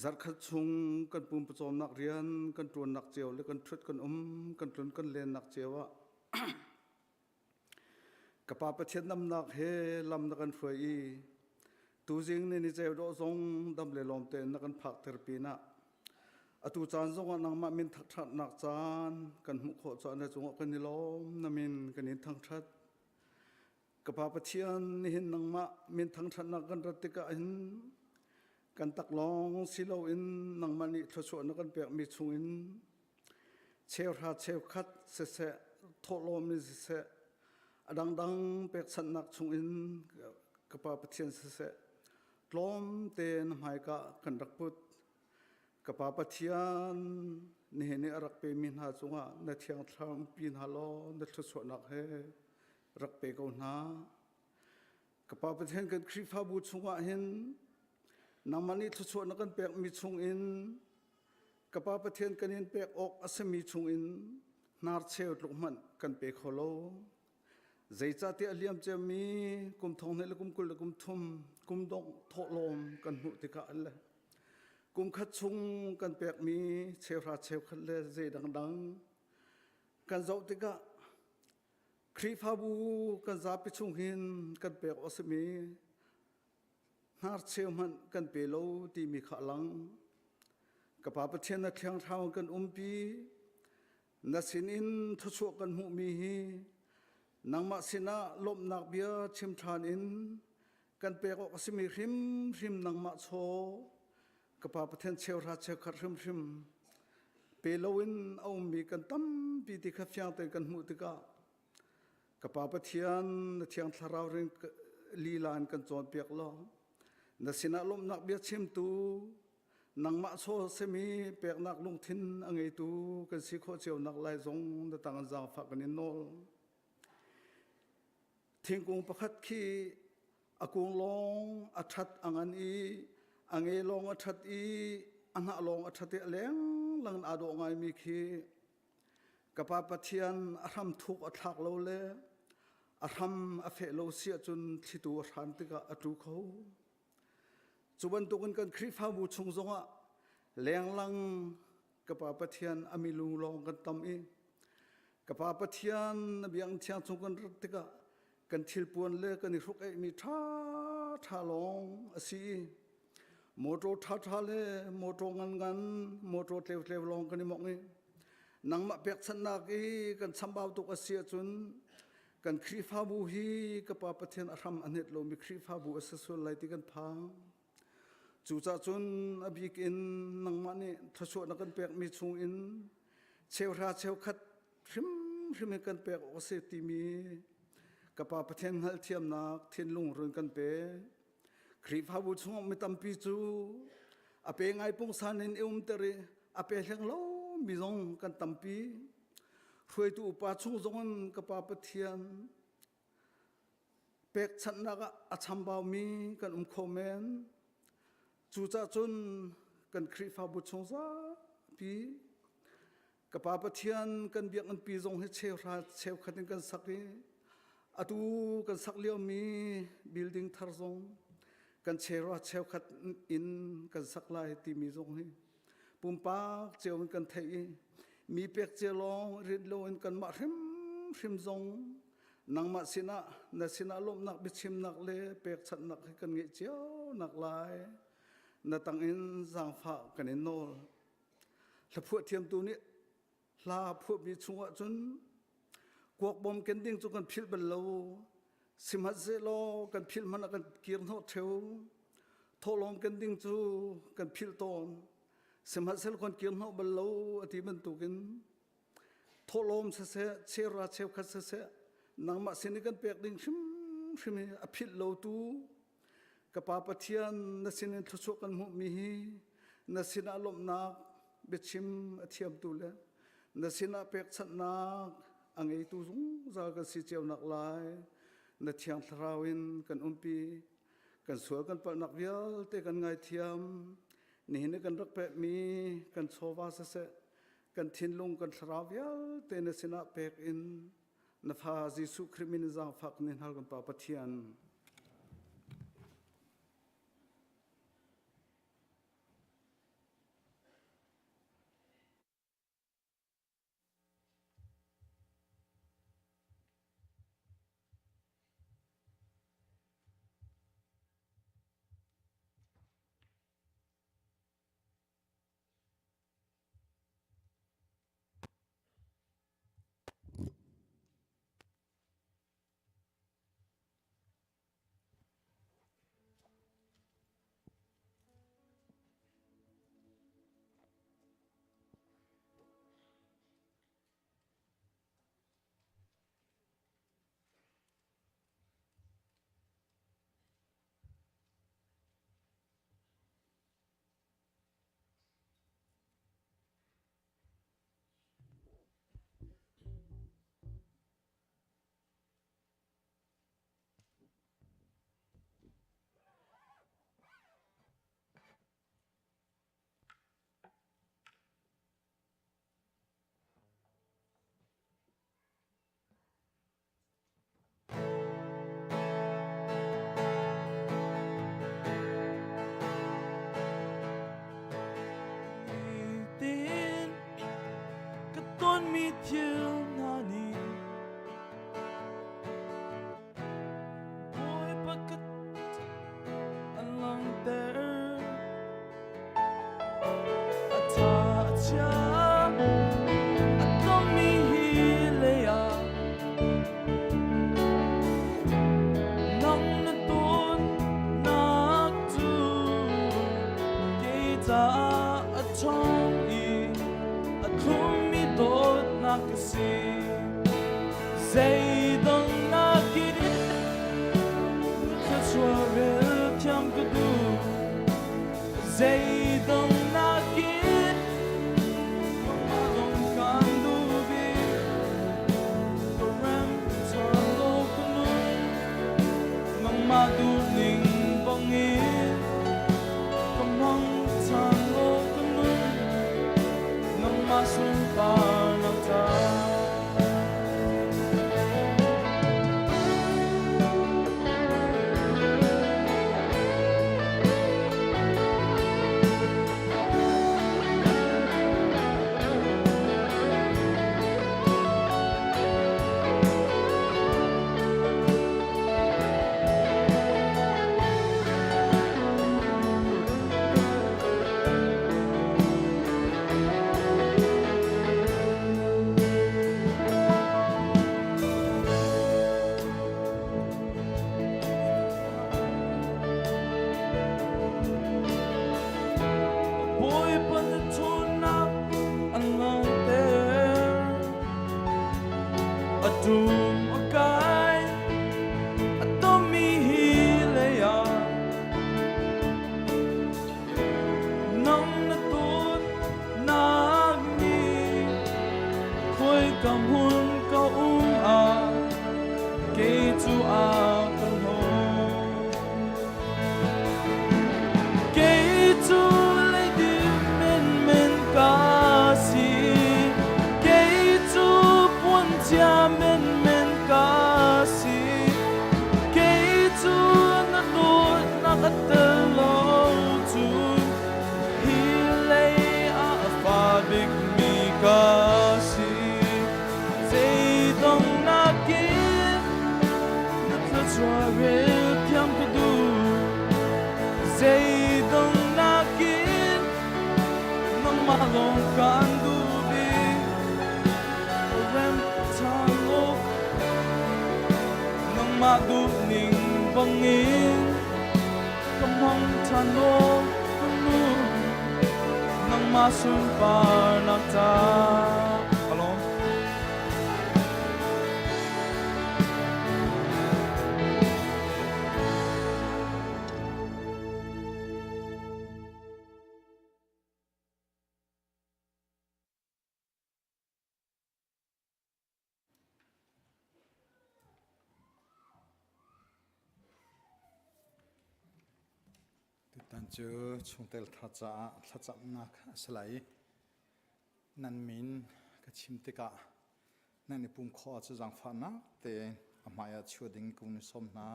จัดขัดชุงกันปุ่มประจอมนักเรียนกันตรวจนักเจียวและกันทุดกันกันตรวจกันเรียนนักเจียวกับป่าประเทศน้ำนักเฮลำนักกันเฟยตูจิงในนิเจวโดซงดำเลลอมเตนนักกันผักเทอร์ปีนะอตูจานจงนังมามินทักทัดนักจานกันมุขจานในจงกันนิลอมนามินกันนินทั้งทัดกับป่าประเทศนี่เห็นนังมามินทั้งทัดนักกันรัติกาอินกันตักลองสิโลอินนังมันนี่ทศวรรษนักกันเปียกมีชุงอินเชลราเชลคัดเสะโทโลมิเสะดังเปียกสันนักชุงอินกับป่าประเทศเสะลมเตนหายกะกันรักพุทธกับป่าประเทศนี่เห็นรักเปมินหาจุงะในเทียงทางปีนหาโลในทศวรรษนักเฮรักเปกนากับป่าประเทศกันคริฟาบูชุงะเห็นนังมันนี่ทศวรรษนักกันเปียกมีชุงอินกับป่าประเทศกันเห็นเปียกออกอาศัยมีชุงอินนาร์เชลลุกมันกันเปียกโคโลใจจัดที่อเลียมจะมีกุมทองในละกุมกุลละกุมทุ่มกุมดงโทลมกันหุติกาอันละกุมขัดชุงกันเปียกมีเชลราเชลขัดเลใจดังกันเจ้าติกาครีฟาบูกันจับไปชุงหินกันเปียกอาศัยมีนาร์เชลมันกันเปโลที่มีขลังกับป่าประเทศนักเที่ยงเท้ากันปีนัสินินทศวรรษกันหูมีนังมาสินะลมนักเบียชิมทานอินกันเปกอสิมีริมนังมาโชกับป่าประเทศเชลราเชลคัดริมเปโลวินเอามีกันตั้มปีติขับยางเตกันหูติกากับป่าประเทศเที่ยงทาราวรินลีลานกันจอนเปียกล้อนัสินะลมนักเบียชิมตูนังมาโชเสมีเปียกนักลงทินอังไงตูกันสิโคเจียวนักลายจงในต่างจากฝักกันนิโนลทิ้งกงประคัดขี้อากงลองอัฐัดอังอันอีอังเอลองอัฐัดอีอันหะลองอัฐัดเลี้ยงหลังอาดงไงมีขี้ kapa pathian aram thuk athak lo le aram afe lo sia chun thitu ran tika atu kho chuban tukun kan khrifa bu chung zonga lenglang kapa pathian amilung long kan tam i kapa pathian biang thiang chung kan tika kan thil puan le kan ruk e mi tha tha long asi moto tha tha le moto ngan moto tlew long kan mok ni nang ma pek chan na ki kan chambau tuk asia chun kan khrifa bu hi kapa pathian aram anet lo mi khrifa bu asasul lai ti kan phang chu cha chun abik in nang ma ni thaso na kan pek mi chung in cheu ra cheu khat hrim kan pek o se ti mi kapa pathian hal thiam nak thin lung run kan pe khrifa bu chung mi tam pi chu ape ngai pung san in teri ape hlang lo mi zong kan tam pi khuai tu pa chung zongan kapa pathian pek chan na ka acham baw mi kan khomen chu cha chun kan khrifa bu chung za pi kapa pathian kan biak an pi zong he cheu ra cheu khatin kan sakhi atu kan sak leo mi building thar zong kan chera cheu khat in kan sak lai ti mi zong hi pumpa cheu kan thei mi pek chelong rin lo in kan ma hrim zong nang ma sina na sina lom nak bichim nak le pek chat nak kan nge cheu nak lai na tang in zang pha kan in nol la phu thiam tu ni la phu mi chunga chun kwak bom ken ding chu kan phil ban lo simha ze lo kan phil man kan kir no theu tholom ken ding chu kan phil ton simha sel kon kir no ban lo ati ban tu kin tholom se chera cheu khat se nang ma sin kan pek ding shim a phil lo tu kapa pathian na sin thuchu kan mu mi hi na sin alom nak bechim athiam tu le na sin a pek chat nak angai tu zung za ka si cheu nak lai na thiang thrawin kan umpi kan sual kan pal nak vial te kan ngai thiam ni ne kan rak pe mi kan chowa se kan thin lung kan thraw vial te na sina pek in na pha jisu krimin zang phak nin hal kan pa pathian
Masung pa ng ta
zoom a guy a tommy hilea nang na tut na mi khoi kam hun ka a ke chu a kan ho ke chu lai di men ka si ke chu pun cha men ka si ke chu na tut na ka lo chu hi lay a fa big mi ka si say dong na ki na tla chwa re pyam ka du say dong na ki nang ma long kan du bi rem chan lo nang ma du ning bang in kam hong chan lo nu nang ma sun pa na ta hello
tan chu chung tel tha chap nak salai nan min ka chim te ka nan ni pum kho chu jang pha na te amaya chu ding kun som na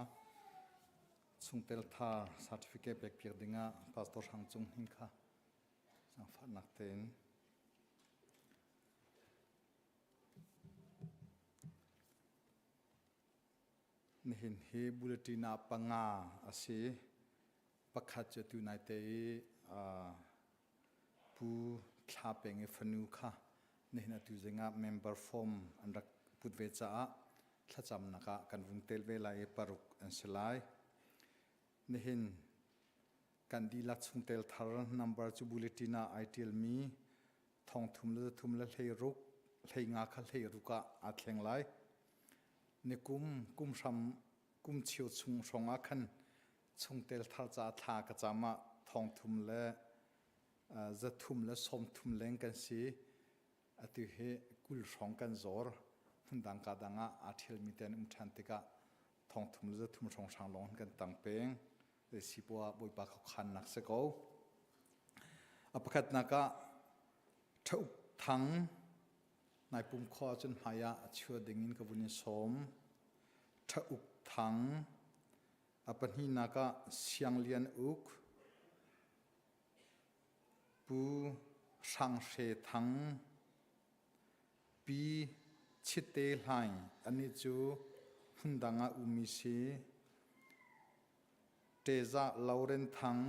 chung tel tha certificate bek pir dinga pastor hang chung hin kha jang pha nak ten nihin hi bulletin a panga ase pakhat cha tu nai te pu thla peng e fanu kha nihna tu zenga member form andak putve cha thlacham naka kan vung tel ve lai paruk an selai nihin kan di la chung tel thar number chu bulletin a itl mi thong thum la hlei ruk hlei nga kha hlei ruka a thleng lai nikum ram kum chiu chung ronga khan chung tel thar cha tha ka chama thong thum le za thum le som thum leng kan si atu he kul rong kan zor hundang ka danga athil mi ten than tika thong thum le za thum rong sang long kan tang peng le sipua boi pa khan nak se ko apakhat naka thau thang nai pum kho chun haya chua dingin ka bunin som thau thang apani naka sianglian uk pu sang she thang pi chite lai ani chu hundanga umisi teza lauren thang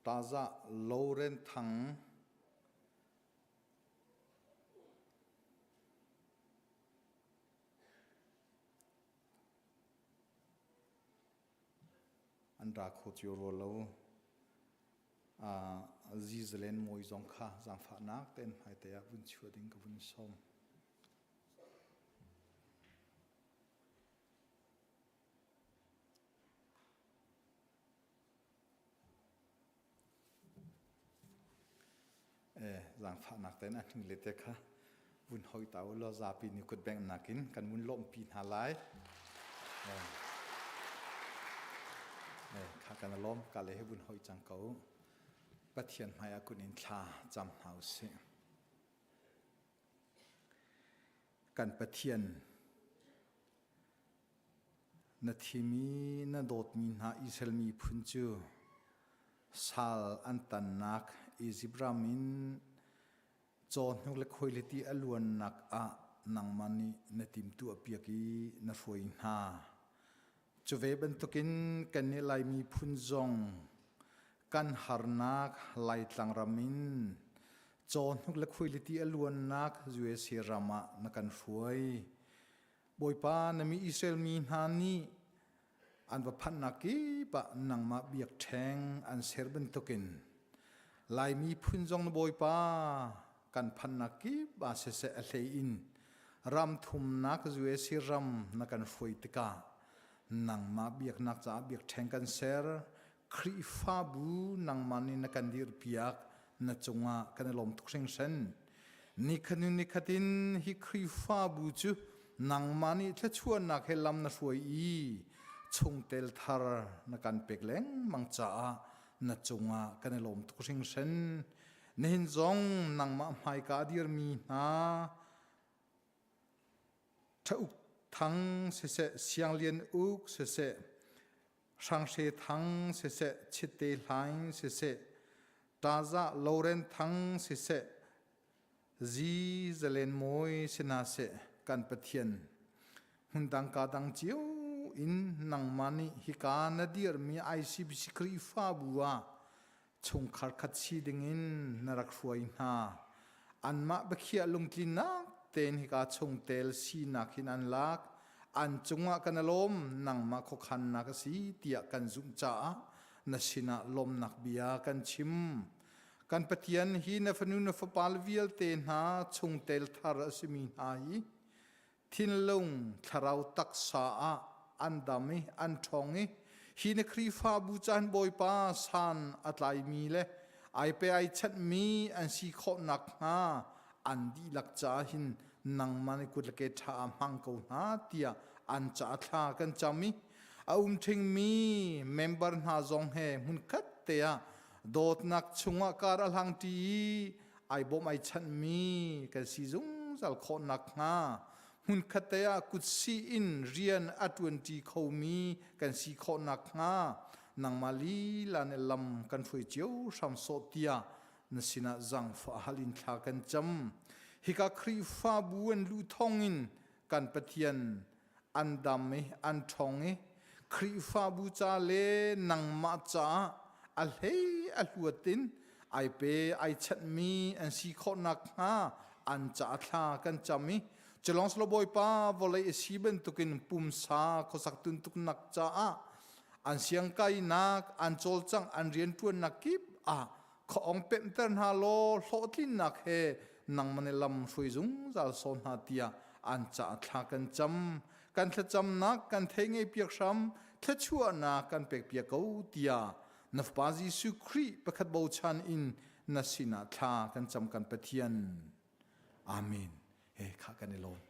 taza lauren thang andra khotio ro lo zizlen moi zong kha jang pha nak ten hai te ya bun chua ding ka bun som jang pha nak ten ani le te kha bun hoi tau lo za pi ni kut beng nakin kan mun lom pi na lai kha kan lom ka le bun hoi chang ko pathian maya kunin thla cham hau se kan pathian na thimi na dot mi na isel mi phun chu sal an tan nak izibramin chon nuk le khoi le ti aluan nak a nang mani na tim tu apiaki na foi na chuve ben tokin kan ni lai mi phun zong kan harnak lai tlang ramin chon nuk le khoi le ti aluan nak zue si rama na kan fuai บอยป้านมีอิสราเอลมีนานีอันว่าพันนักกีปะนังมาเบียกแทงอันเซอร์บันตุกินลายมีพุ่นจงบอยป้ากันพันนักกีบาเสเสอเลอินรำทุมนักจุเอสิรำนักันฟอยติกานังมาเบียกนักจะเบียกแทงกันเซอร์ครีฟาบูนังมันนักันดิรเปียกนัจงะกันลมทุกสิ่งเซนนิคันุนิคัตินฮิครีฟาบูจูนังมันนี่ถ้าชวนนักเฮลัมนัสวยอีชงเตลทาร์นักันเป็กเล้งมังจ้านัจงะกันลมทุกสิ่งเซนเนินจงนังมาไม่กาดีร์มีนาถ้าอุกทั้งเสเสเสียงเลียนอุกเสเสช่างเสทั้งเสเสชิดเตลไลน์เสเสตาซาโลเรนทั้งเสเสจีเจเลนมวยเสนาเสกันปะเทียนหุ่นดังกาดังเจียวอินนังมานิฮิกานาดีร์มีไอซีบิสครีฟาบัวชงคาร์คัดซีดิงินนรักรวยนาอันมาเบคียลุงกินนักเตนฮิกาชงเตลซีนักหินอันลักอันจงวะกันลมนังมาขคันนักสีเตียกันจุงจ้านาชินาลมนักเบียกันชิมกันปะเทียนฮีนฟนุนฟปาลวิลเตนหาชงเตลทารสมีหายทินลงทาราวตักษาอันดามิอันทองฮีนครีฟาบูจันบอยปาสันอัตไลมีเลไอเปไอชัดมีอันสีขอนักหาอันดีลักจาหินนังมันกุลเกตามังกูนาเตียอันจัตลากันจามิอาทิงมีเมมเบอร์นาจงเฮมุนคัดเตียโดดนักชงการลังตีไอบอมไอชัดมีกันสีจงจัลขอนักหามุนคัดเตียกุศลอินเรียนอัตวันตีเขามีกันสีขอนักหานังมาลีลานลำกันฟุยเจียวสามโซเตียนสินะจังฟ้าฮัลินทากันจำฮิกาครีฟาบูนลูทองอินกันปะเทียนอันดำอันทองครีฟาบูจาเลนังมาจ้าอัลเฮอัลวัตินไอเปไอชัดมีอันสีขอนักฮาอันจ้าทากันจำจะลองสโลบอยป้าวอลเลซีเบนตุกินปุ่มซาขสักตุนตุกนักจ้าอันเสียงไกนักอันโจลจังอันเรียนทวนนักกิบของเป็นเตนฮาโลโลทินนักเฮนังมันลำช่วยจุงจัลโซนฮาเตียอันจะทากันจำกันทะจำนักกันเทงเปียกช้ำทะชั่วนักกันเปียกเปียกเอาเตียนับปาจิสุครีประคัดบูชานอินนัสินาทากันจำกันปะเทียนอาเมนเฮข้ากันในโลก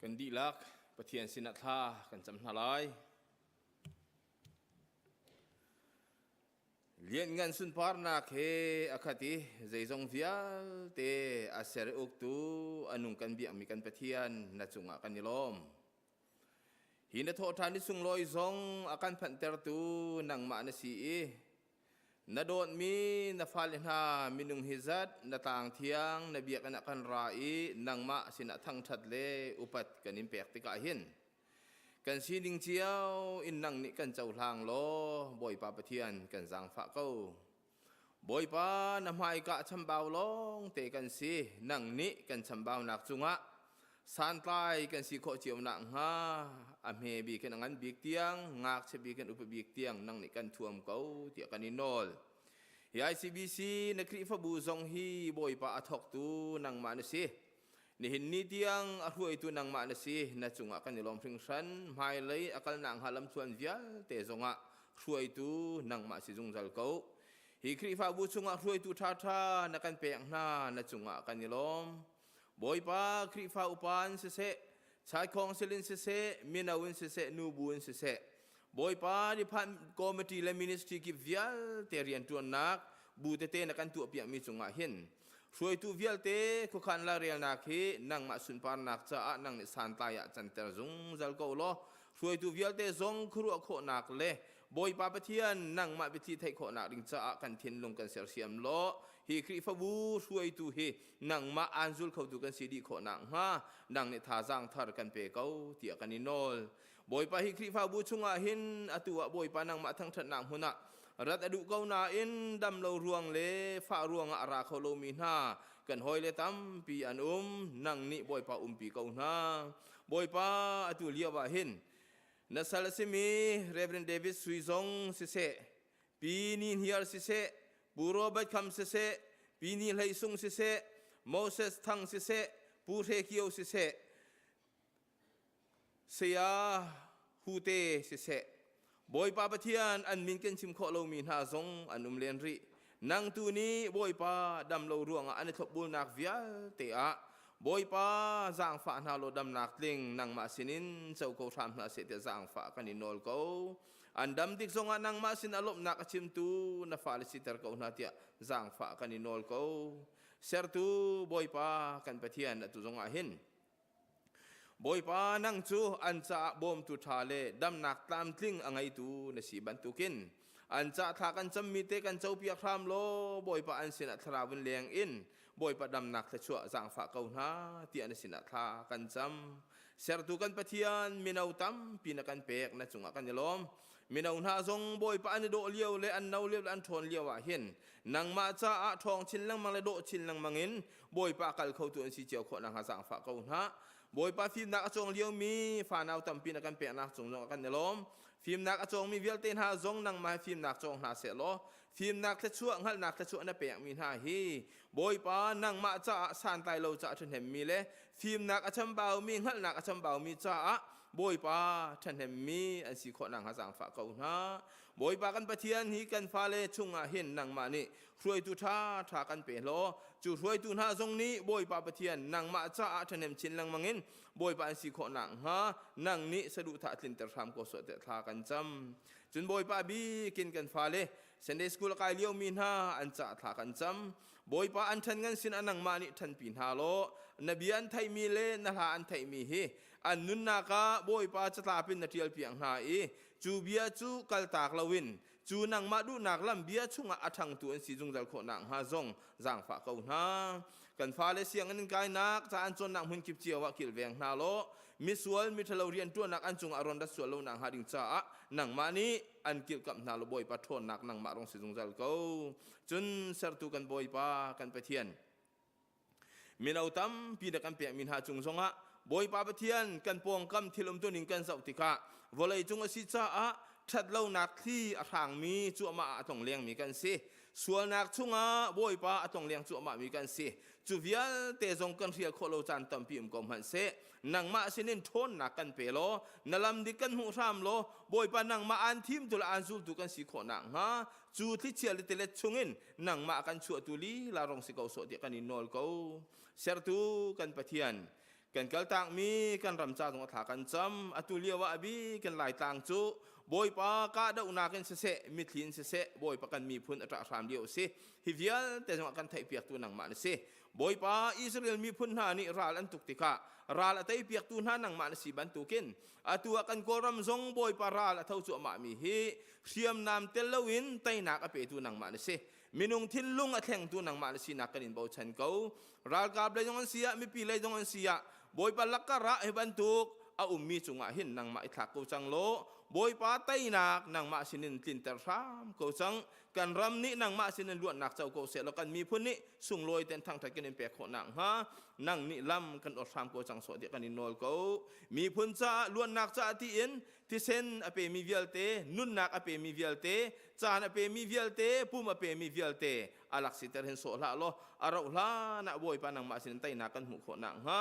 กันดีลักประเทียนสินัทากันจำนาลายเลียนเงินสุนปาร์นักเฮอคติใจจงวิลเตอาเสรอุกตูอนุกันบียมีกันประเทียนนัจุงอากันนิลมหินโทธานิสุงลอยจงอากันพันเตอร์ตูนังมานสีนาโดนมีนาฟาลินามินุงฮิซัดนาต่างเทียงนาเบียกันอากันรายนังมาสินะทั้งชัดเลอุปัตกันอิมเปกติกาหินกันสีดิงเจียวอินนังนิกันเจ้าทางโลบอยปาปะเทียนกันจางฝากเก้าบอยปานำไม้กะชำบ่าวลงเตกันสีนังนิกันชำบ่าวนักจุงะสานตายกันสีโคเจียวนังฮาอเมบีกันงันบีกเตียงงากเชบีกันอุปบีกเตียงนังนิกันท่วมเก้าเตียกันอินโนลยายซีบีซีนักคริฟบูซงฮีบอยปาอัทอกตูนังมาเนสีนี่เห็นนี่เตียงอรวยตัวนังมาเนสีนัจุงะกันนิลมพริงชันไม่เลยอากาศนังฮัลลัมชวนวิลเตจงะรวยตัวนังมาสิจุงจัลเก้าฮิคริฟบูจุงะรวยตัวท่าท่านักกันเปียงนานัจุงะกันนิลมบอยปาคริฟาอุปานเสเสชายคองเซลินเสเสมีนาวินเสเสนูบุนเสเสบอยปาดิพันคอมมิตี้และมินิสทรีกิวิลเตเรียนตัวนักบูเตเตนักกันตัวเปียงมีจุงะเห็นช่วยตัววิลเตคุขันลาเรียลนักเฮนังมาสุนปานักจ้านังนิสันตายะจันเตอร์จงจัลโกโลช่วยตัววิลเตจงครัวโคนักเลบอยปาปะเทียนนังมาปฏิไทยโคนักริงจ้ากันเทียนลงกันเสียเสียมโลฮีคริฟบูช่วยตัวเฮนังมาอันจุลเขาตัวกันสีดีโคนักฮะนังนิทาจังทาร์กันเปเก้าเตียกันนิโนลบอยปาฮีคริฟบูชุงอาหินอตัวบอยปานังมาทั้งถนังหุนักรัฐอดุเกานาอินดำเลรวงเลฟ้ารวงอาราเขาโลมีนากันหอยเลตัมปีอันนังนิบอยปาปีเกานาบอยปาอตุเลียวาหินนัสลสิมีเรเวนเดวิสซุยซงสิเซปีนีฮิอาร์สิเซบูโรเบตคัมสิเซปีนีไลซุงสิเซโมเสสทังสิเซปูเทคิโอสิเซเซียฮูเตสิเซบอยปาปะเทียนอันมินกันชิมโคโลมีนาซงอันเลนรีนังตูนี้บอยปาดำโลรวงอันทบบุญนักวิลเตะบอยปาจางฝานาโลดำนักลิงนังมาสินินเจ้าโกทามนาเสตจางฝากันอินโนลโกอันดำติกซงอันนังมาสินอลบนักชิมตูนาฟาลิสิตร์โกนาเตียจางฝากันอินโนลโกเซอร์ตูบอยปากันปะเทียนตุซงอาหินบอยปานังจูอันจะบอมตุทาเลดำนักตามทลิงอังไอตูนสีบันตุกินอันจะทากันจำมีเตกันเจ้าเปียกรามโลบอยปาอันสินะทราวันเลียงอินบอยปาดำนักทะชัวจางฝาเกาหน้าที่อันสินะทากันจำเสรตุกันปะเทียนมีนาตัมปีนักันเปกนัจุงกันยลมมีนาหน้าทรงบอยปาอันโดเลียวเลอันนาเลียวอันทนเลียวว่าเห็นนังมาจ้าทองชินลังมังเลโดชินลังมังอินบอยปากัลเขาตัวอันสิเจียวขนังหาจางฝาเกาหน้าบอยปาฟิล์มนักจงเลี้ยวมีฝานาวตัมปีนักกันเปียนักจงกันเนลมฟิล์มนักจงมีเวลเตนหาจงนังมาฟิล์มนักจงหาเสลอฟิล์มนักทะชั่วหัลนักทะชั่วนับเปียมีหาฮีบอยปานังมาจ้าสานไตโลจ้าทันเห็นมีเลฟิล์มนักอัชมบ่าวมีหัลนักอัชมบ่าวมีจ้าบอยปาทันเห็นมีอันสีขอนังหาจางฝากเขาหน้าบอยปากันปะเทียนฮีกันฟาเลชุงอาเห็นนังมานี่รวยตุท่าทากันเปโลจุรวยตุนาทรงนี้บอยปาปะเทียนนังมาจ้าทันเห็นชินลังมังอินบอยปาอันสีขอนังฮะนังนี้สะดุดถาตินตรธรรมก็สวดแต่ทากันจำจนบอยปาบีกินกันฟาเลเซนเดสกุลกายเลี้ยวมีนาอันจะทากันจำบอยปาอันทันงันสินอันนังมานี่ทันปีนฮาโลนบีอันไทยมีเลนะฮะอันไทยมีเฮอันนุนนากาบอยปาจะตาเป็นนาทีลเปียงหาเอจูเบียจูกัลตากลาวินจูนังมาดูนักลำเบียชุงอัทังตัวอันสีจงจัลโคนังฮาจงจางฝาเกาหน้ากันฟ้าเลเสียงอันกายนักจะอันจนนักหุ่นกิบเจียวกิลเวียงนาโลมิสวลมิทลเรียนตัวนักอันจงอารอนดัสวลโลนังฮาดิงจ้านังมานี้อันกิลกับนาโลบอยปะทนนักนังมารองสีจงจัลเกาจนเสรตุกันบอยปากันไปเทียนมินเอาตั้มปีนักกันเปียมินหาจุงจงะบอยปาไปเทียนกันปองกำทิลมตัวนิงกันสัติกะวลัยจงอสิจ้าชัดเล่านักที่ทางมีจั่วมาต้องเลี้ยงมีกันสิส่วนนักชุงะบอยปาต้องเลี้ยงจั่วมามีกันสิจูเวียเตจงกันเรียกโคโลจันตัมพิมกอมหันเสนังมาสินินทนนักกันเปโลนลำดิกันหูรามโลบอยปานังมาอันทิมตุลอันซูตุกันสิโคนังฮะจูที่เชียลิเตเลชงอินนังมากันชัวตุลีลารองสิเกาโสเดียกันอินโนลเกาเสรตุกันปะเทียน กันกัลต่างมีกันรำจาตรงถากันจำอตุเลียวะบีกันหลายต่างจุบอยปากาดอุนากันเสะมิทลินเสะบอยปากันมีพุนอัตราสามเดียวสิฮิวิลแต่จังหวะกันไทยเปียกตัวหนังมาสิบอยปาอิสราเอลมีพุนหานิราลันตุกติกะราลไทยเปียกตัวหาหนังมาสิบันตุกินอตัวกันกอรำซงบอยปาราลเท่าจุมามีเฮเชียมนามเตลวินไตนักอเปตัวหนังมาสิมินุงทินลุงอแทงตัวหนังมาสินักกันอินบ่ชันเขาราลกาบเลยจงอันเสียมีปีเลยจงอันเสียบอยปาลักกะระให้บันทุกเอามีจุงอาหินนังมาอิทักกูจังโลบอยปาไตนักนังมาสินินตินเตอร์รามกูจังกันรำนี้นังมาสินินล้วนนักเจ้ากูเสร็จแล้วกันมีพุ่นนี้สุ่งลอยเต็นทางตะกินเปียกขนังฮะนังนี้ลำกันอดรามกูจังสวดเดียกันอินโนลกูมีพุ่นจ้าล้วนนักจ้าที่อินที่เซนอเปมีเวียลเตนุนนักอเปมีเวียลเตจานอเปมีเวียลเตปุ่มอเปมีเวียลเตอาลักสิเตอร์เห็นโซละโลอาเราละนักบอยปานังมาสินินไตนักกันหูขนังฮะ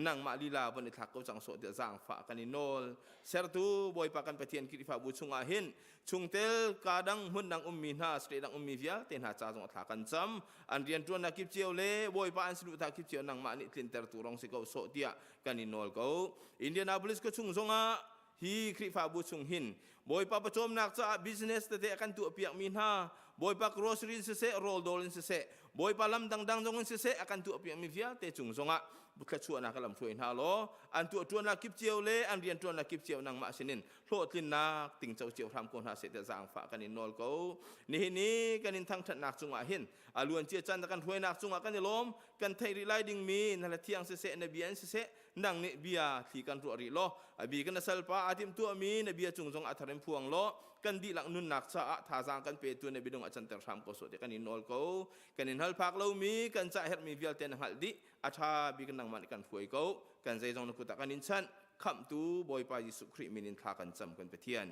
นังมาลีลาบนอิทักกูจังสวดเดียจางฝากันอินโนลเซอร์ตูบอยปากันเปทียนคิดฟ้าบุชุงอาหินชุงเตลกาดังหุ่นดังมีนาสเตดังมีเวียเต็นหาจ้าจงถากันจำอันเรียนตัวนักกิบเจียวเล่บอยปาอันสรุปทักกิบเจียวนังมานิทินเตอร์ตูรองสิเขาโซเดียกันอินโนลเขาอินเดียนาโพลิสก็ชุงจงอาฮีคริฟ้าบุชุงหินบอยปาประชมนักจ้าบิสเนสเตะกันตัวเปียกมีนาบอยปากรอสรินเสะโรลดอลินเสะบอยปาลำดังจงเสะakan tu api mi via te chung zonga buka chua na kalam thuin ha lo an tu tuan la kip chieu le an rian tuan la kip chieu nang ma sinin hlo tin na ting chau chieu tham kon ha se te zang fa kanin nol ko ni kanin thang that nak chunga hin aluan chia chan kan thuin nak chunga kan lom kan thai ri lai ding mi na la thiang se na bian se nang ni bia thi kan ru ri lo abi kan sal pa atim tu mi na bia chung zong atharem phuang lo kan di lang nun nak cha tha jang kan pe tu ne bidung achan ter tham ko so te kanin nol ko kanin hal phak lo mi kan cha her mi vial ten hal di atha bi kan nang man kan phuai ko kan zai jong na ku ta kanin chan kham tu boi pa Jesu Christ minin tha kan cham kan pe thian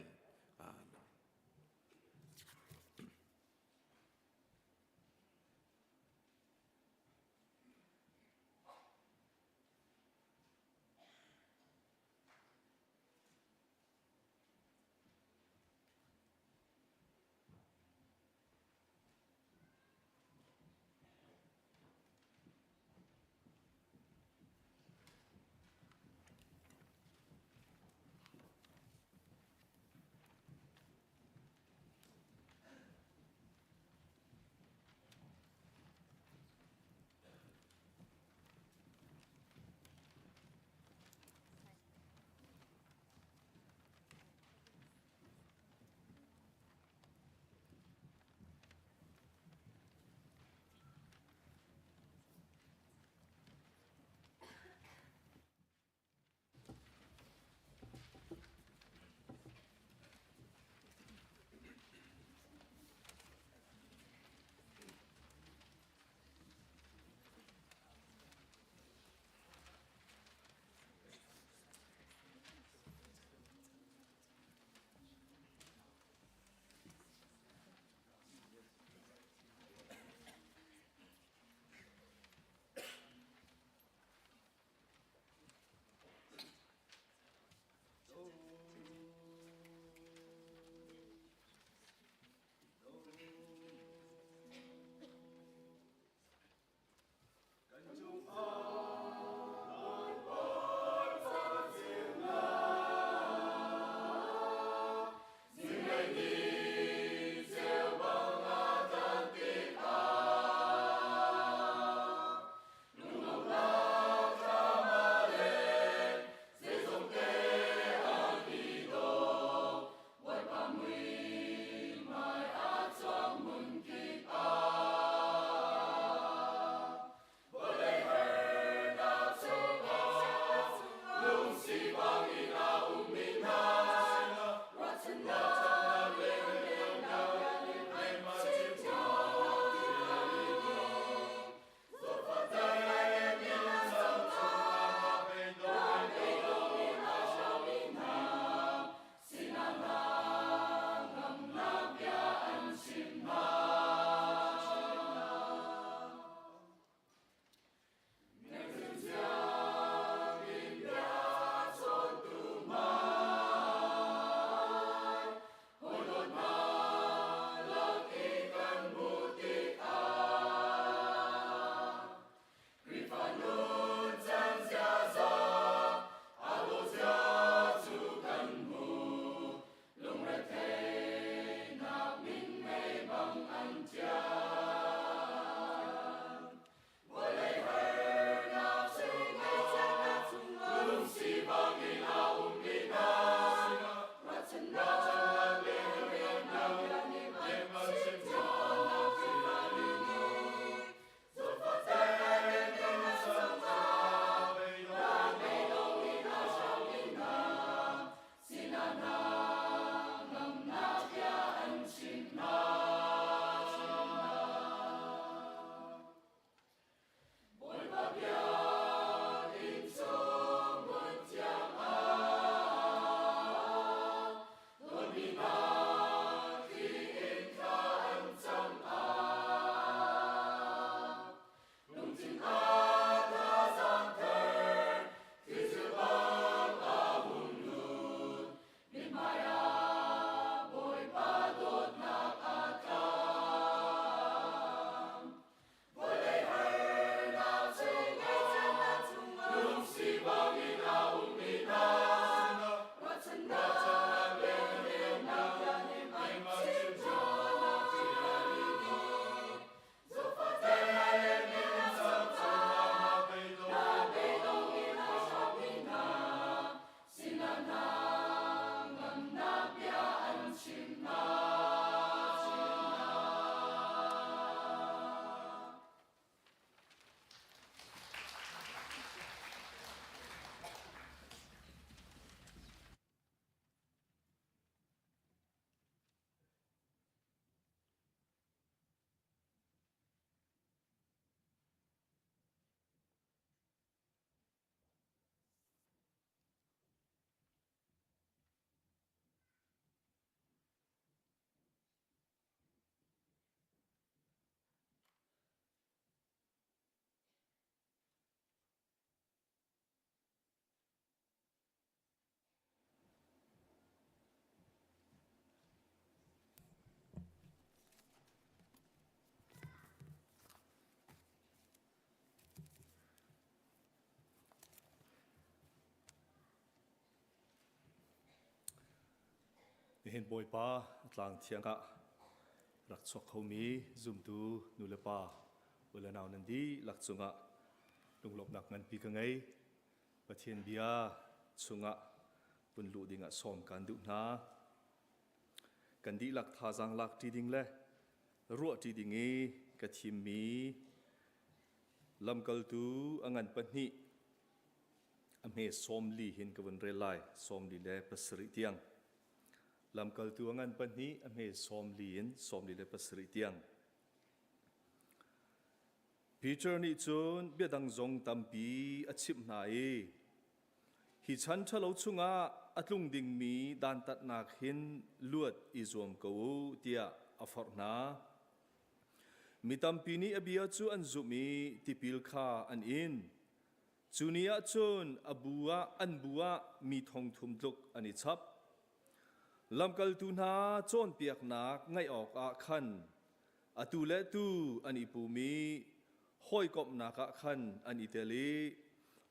เห็นบ่อยป้าตลางเทียงกะรักชกเขามีซุ่มตูนูเลป้าเวลาหนาวนันดีหลักสุงะลุงหลบหนักเงินปีกังไงประเทศเบียสุงะปุ่นลุดิงะซ้อมกันดุนากันดีหลักท่าจังหลักที่ดิ่งเลยรัวที่ดิ่งงี้กะทิมมีลำกัลตูอังันปนิอเมซ้อมลีเห็นกับวันเรลัยซ้อมลีเล่ปัสริเตียงลำกัลตัวงันปันนี้อเมซอมลีนซอมลีเลปัสริเตียงพีเจอร์นี่จนเบียดังจงตัมปีอชิบนายฮิชันชะลาวชุงะอัตลุงดิ่งมีดานตัดนักหินลวดอิจวมกูเตียอฟอร์นามีตัมปีนี้อเบียจูอันจุมีติปิลคาอันอินจูนียจนอบัวอันบัวมีทองทุมลุกอันอิชับลำกัลตูนาจนเปียกนักไงออกอาคันอตูเลตูอันอิปูมีห้อยกบนักอาคันอันอิเตลี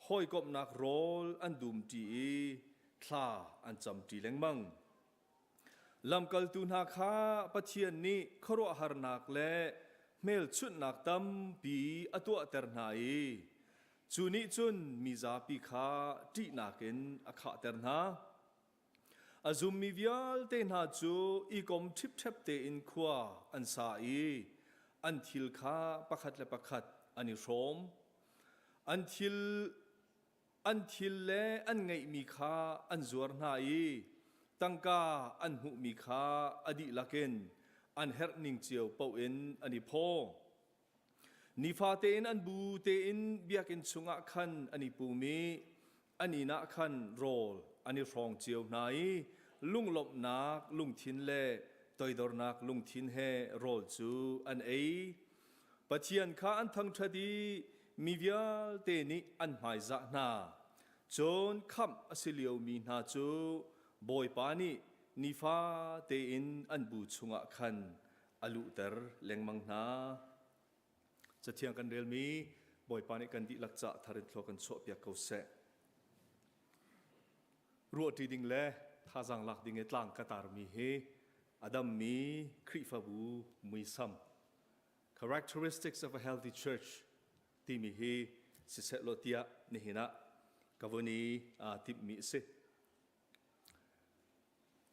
ห้อยกบนักโรลอันดุมจีคลาอันจำจีเลงมังลำกัลตูนาคาปะเทียนนี้ครัวหารนักและเมลชุดนักตัมปีอตัวเตอร์นายจูนิจุนมีซาปีคาจีนักเอ็นอาคาเตอร์นาอาจุมมีวิอัลเตน่าจูอีกอมทิปเทปเตอินขวาอันสายอันทิลคาปักขัดและปักขัดอันนิชมอันทิลเลอันไงมีคาอันจวรนายตั้งกาอันหุมีคาอดีลักเกนอันเฮร์นิงเจียวเป้าอินอันนิพอนิฟาเตอินอันบูเตอินเบียกินสุงะขันอันนิปูมีอันนินักขันโรลอันนี้รองเจียวนายลุงหลบนักลุงทินเล่ตัวดอร์นักลุงทินเฮโรลจูอันปัจเจียนข้าอันทั้งชาดีมีวิาเตนิอันหมายจากนาจนคำอสิเลียวมีนาจูบอยปานีนิฟาเตอินอันบูชุงะคันอลุเตอร์เลงมังนาจะเทียงกันเรียลมีบอยปานีกันดิลักจะทาริทโลกันโซเปียกเขาเสรัวที่ดิ่งเล่ท่าจังหลักดิ่งตลางกตาร์มีเฮอดัมมีคริฟาบูมุยซัม characteristics of a healthy church ที่มีเฮสิเซโลติยานี่เห็นะกวันนี้ทิมมีเส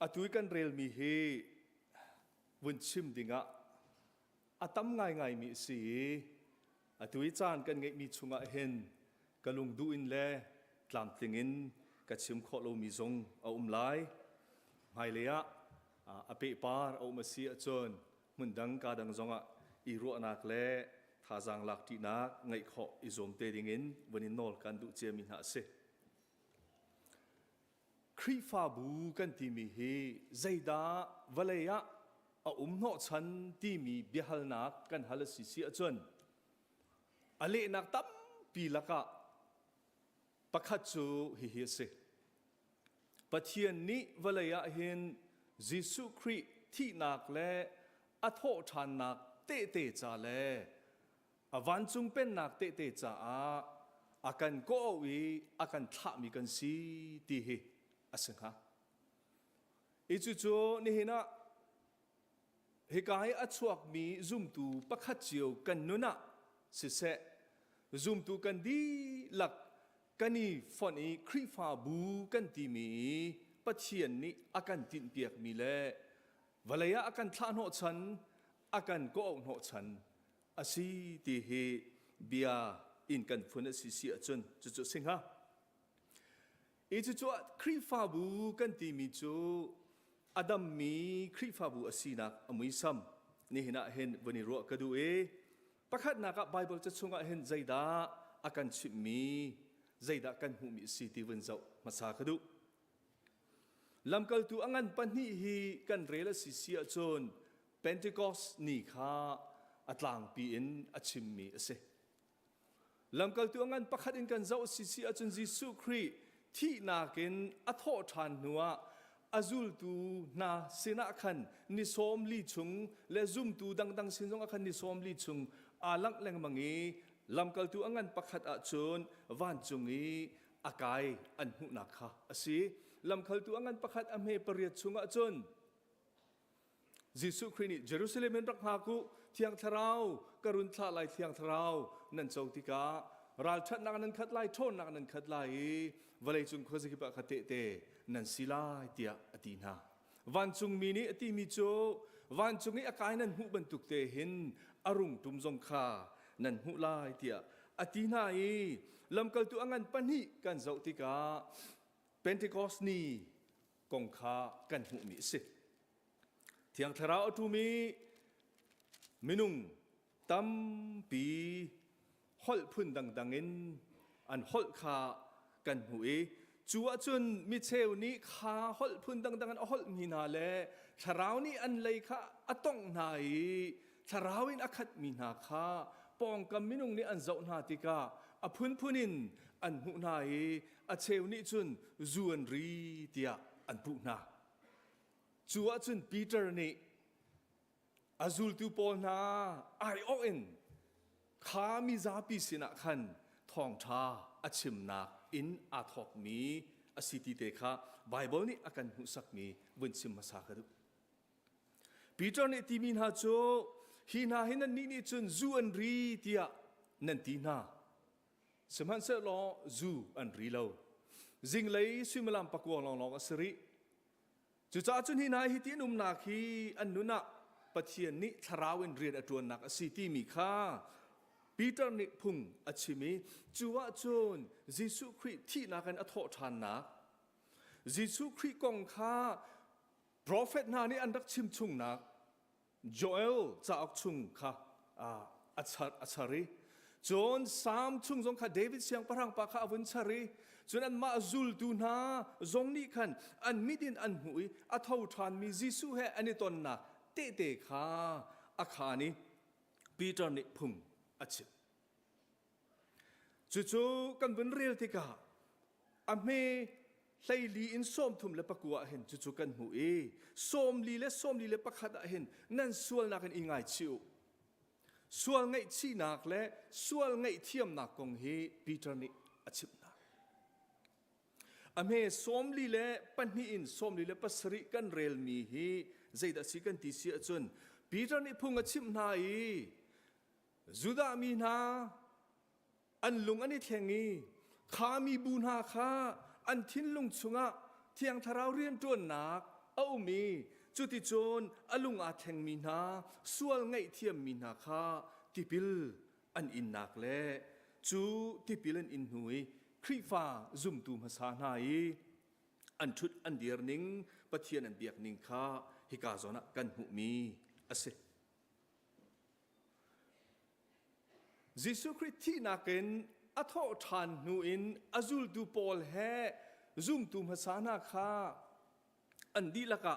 อตุยกันเรลมีเฮวันชิมดิ่งตั้มง่ายมีสิอตุยจานกันไงมีชุงเห็นกลุงดูอินเล่ตามติงินกัดชิมข้อเรามีจงเอาไลไม่เลยอเปปาร์เอามาเสียจนมันดังกาดังจงอีรัวนักเล่ท่าจังหลักที่นักไงข้ออิจมเตดิงินวันนี้นอลกันดูเจมินาเสครีฟาบูกันที่มีเฮใจดาวะเลยเอาโนชันที่มีเบียฮัลนักกันฮัลสิเสียจนอเลนักตับปีละกะปักขัดจูฮิเฮเซปัจเจียนนี้วลายเห็นยิสุคริที่นักและอโทษานนักเตเตจ่าและวันจุงเป็นนักเตเตจ่าอากันโกวีอากันท่ามีกันสีที่เฮอสังหาอิจุโจนี่เห็นนะเฮกายอัจฉวกมีซุ่มตูปักขัดเจียวกันนุนะสิเซซุ่มตูกันดีหลักกันนี่ฝนนี้ครีฟาบูกันที่มีปัจเจียนนี้อากันตินเปียกมีเล่วลายอากันท่าโนชันอากันโกโนชันอาศัยที่เฮเบียอินกันฝนสิเสียจนจุดสิงหาอีจุดครีฟาบูกันที่มีจูอดัมมีครีฟาบูอาศีนักอมุยซัมนี่เห็นเห็นวันนี้รัวกระดูประคัดนักไบเบิลจะชงเห็นใจดาอากันชิมีใจดากันหูมีสิที่วันเจ้ามาสากระดูลำกัลตูอังันปันนี่ฮีกันเรลสิเสียจนเพนเทคอสนี่ข้าอัตลางปีอินอชิมมีเสลำกัลตูอังันประคัดอินกันเจ้าสิเสียจนยิสุครีที่นาเกนอัทโทานหัวอาจุลตูนาเสนาขันนิสอมลีชุงและซุมตูดังสินจงขันนิสอมลีชุงอาลังแรงมังงีลำกัลตูอังันประคัดอาจนวันจุงีอากายอันหุนักค่ะสิลำกัลตูอังันประคัดอเมปริยชุงอาจน ยิสุครินิเยรูซาเล็มรักมากุเทียงทราวกรุณทลายเทียงทราวนั่นโจติการาลชัดนักนั้นขัดไล่โทษนักนั้นขัดไล่วลัยจุงโคสิกิปะขัดเตนั่นสิลายเตียอดีนาวันจุงมีนี้อติมิโจวันจุงนี้อากายนั้นหูบรรทุกเตหินอรุงตุมจงคานั่นหูลายเตียอดีนาลำกัลตุอังันปนิกันโจติกาเพนเทคอสนีกงคากันหูมิสิเทียงทราวอตุมีมินุงตัมปีฮอลพุ่นดังอินอันฮอลคากันหูจัวจุนมิเชวนี้คาฮอลพุ่นดังอันฮอลมีนาเลทราวนี้อันเลยคาอต้องนายทราวินอคัดมีนาคาปองกำมินุงนี้อันเจ้านาติกาอพุนินอันหูนายอเชวนี้จุนจวนรีเตียอันปุนาจัวจุนปีเตอร์นี่อาซูลตูปอนาไอโอเอ็นข้ามีซาปิสินะขันทองชาอาชิมนักอินอาทอกมีอาสิติเตคะไบเบิลนี่อากันหุสักมีวันชิมมาสักดูปีเตอร์นี่ที่มีนาโจฮินาฮินันนี่จุนจูอันรีเตียนันตีนาสมันเสลอจูอันรีเลวจิงเลยสุมลามปักวงลองอสริจุจ้าจุนฮินาฮิตินุมนาคีอันนุนะปะเทียนนี้ทราวินเรียนอจวนนักสิติมีค่าปีเตอร์นิพุงอชิมีจัวจนยิสุคริที่นักันอโททานนักยิสุคริกองค่าโปรเฟตนานี่อันรักชิมชุงนักโจเอลจะออกชุงค่ะอัชารีจนสามชุงจงค่ะเดวิดเสียงพรังปากข้าอวุนชารีจนอันมาจุลตูนาจงนี่ขันอันมิดินอันหุยอโททานมียิสุเฮอันนี้ตนนักเตค่ะอาคานี้ปีเตอร์นิพุงอาชิจู่ๆกันวันเรียลที่กาอเมไลลีอินส้มทุ่มและปะกัวเห็นจู่ๆกันหูส้มลีและปะขัดเห็นนั่นส่วนนักอิงไงชิวส่วนไงชีนักและส่วนไงเทียมนักกงเฮปีเตอร์นิอาชินักอเมส้มลีและปันฮีอินส้มลีและปัสริกันเรลมีเฮใจดัสิกันที่เสียจนปีเตอร์นิพุงอาชิมนาจุดามีนาอันลุงอันนี้เทียงงี้ข้ามีบุญหาข้าอันทิ้นลุงชุงะเทียงทาราวเรียนตัวนักเอามีจุดที่โจนอลุงอาเทงมีนาส่วนไงเทียมมีนาข้าที่พิลอันอินนักเล่จูที่พิลอันอินหุยครีฟ้าซุ่มตูมภาษาไทยอันชุดอันเดียร์นิงปะเทียนอันเบียกนิงข้าฮิกาโซนะกันหุมีอาเซยิสุคริสต์ที่นักเองอัทอทานนูอินอาจุลดูปอลเฮซุ่มตูมภาษานาคาอันดีละกะ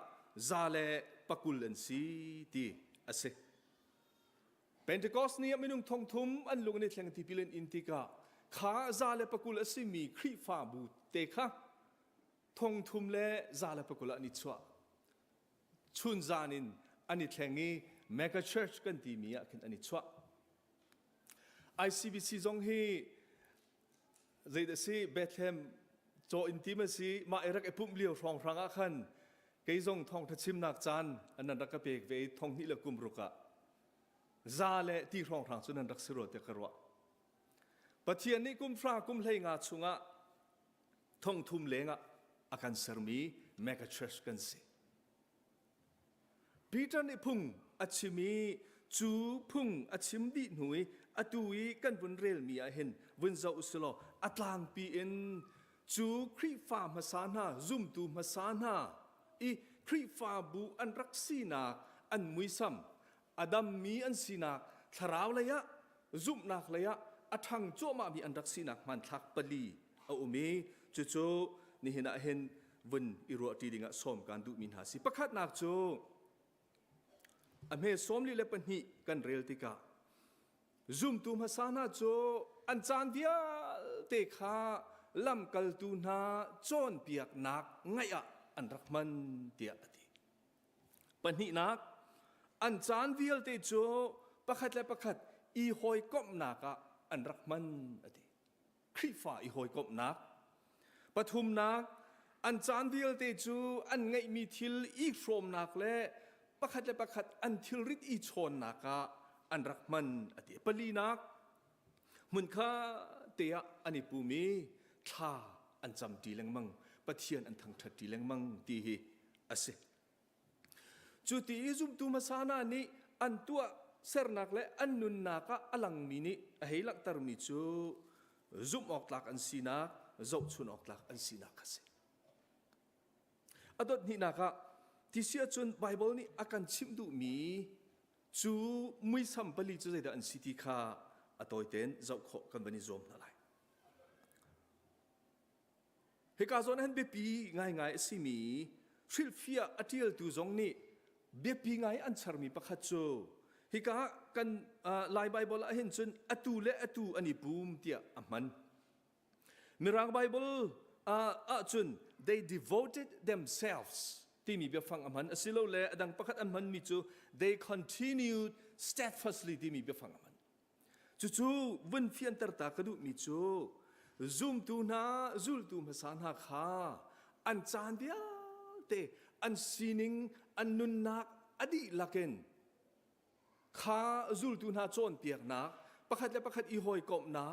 ซาเลปักุลันซีตีอาเซเพนเทคอสนี้ไม่นุ่งทองทุมอันลุงในแห่งที่พิเลนอินติกาข้าซาเลปักุลอสิมีครีฟาบูเตคะทองทุมเลซาเลปักุลอันนี้ชัวชุนจานินอันนี้แห่งนี้เมกะเชิร์ชกันที่มีอันนี้ชัวICBC จงฮีใจเดซีเบธเลมโจอินติมาซีมาเอรักเอปุ่มเลี้ยวรองรังอาคันเกยจงทองทัชิมนักจานอันนั้นรักเปกเวทองนี่ละกุมรุกะซาเลที่รองรังสุนันรักสิโรเตกรัวปะเทียนนี้กุมฟรากุมเลยงาชุงะทองทุมเลงะอาการสรมีเมกะเชสกันซีปีจันนี่พุ่งอัชิมีจูพุ่งอัชิมดีหนุยอตุยกันบนเรลมีเห็นวันเจ้าอุสโลอัตลางปีเอ็นจูครีฟามาสานาซุ่มตูมาสานาอีครีฟาบูอันรักสีนาอันมุยซัมอดัมมีอันสีนาทราวเลยะซุ่มนักเลยะอัทังโจมามีอันรักสีนักมันทักปลีเอาเมจู่ๆนี่เห็นเห็นวันอิรัวตีดิ่งส้มการดูมินหาสิประคัดนักโจอเมส้มลีเลปันหีกันเรลติกาซุ่มตูมาสานาโจอันจานเดียเตขาลำกัลตูนาจอนเปียกนักไงอะอันรักมันเดียดีปัญหินักอันจานเดียเตโจประคัดและประคัดอีหอยก้มนักอันรักมันดีครีฟ้าอีหอยก้มนักปฐุมนักอันจานเดียเตโจอันไงมีทิลอีโฟมนักและป ประคัดและประคัดอันทิลริดอีชนนักอันรักมันอดีปลีนักมุนข้าเตียอันนี้ปูมีท่าอันจำดีแรงมังปะเทียนอันทั้งทัดดีแรงมังดีฮีอาศัยจุดที่จุ่มตัวมาสานานี้อันตัวเสรนักและอันนุนนักอลังมินิเฮลักตารมิจูจุ่มออกหลักอันสีนักจุดชุนออกหลักอันสีนักอาศัยอดนี้นักที่เสียจนไบเบิลนี้อาการชิมดูมีจูไม่สัมปลีจูใจแต่อันสิทธิข้าอตัวเต็นเจ้าขอกันบันิจอมนั่นแหละเหตุการณ์นั้นเบบปีง่ายๆสิมีฟิลฟิอาอธิลตูจงนี้เบบปีง่ายอันชาร์มีประคัตโจเหตุการณ์กันลายไบเบิลเห็นจนอตูและอตูอันนี้บูมเตียอามันมีร่างไบเบิลจน they devoted themselvesที่มีเบียฟังอามันสิโลเลดังประคัตอามันมีจู they continued steadfastly ที่มีเบียฟังอามันจู่ๆวันเฟียนตร์ตากระดูมีจูzoom ตูน่าจุลตูมาสานหาข้าอันจานเดียเตอันซีนิงอันนุนนักอดีลักเกนข้าจุลตูน่าโจนเปียกนักประคัตและประคัตอีหอยกบนัก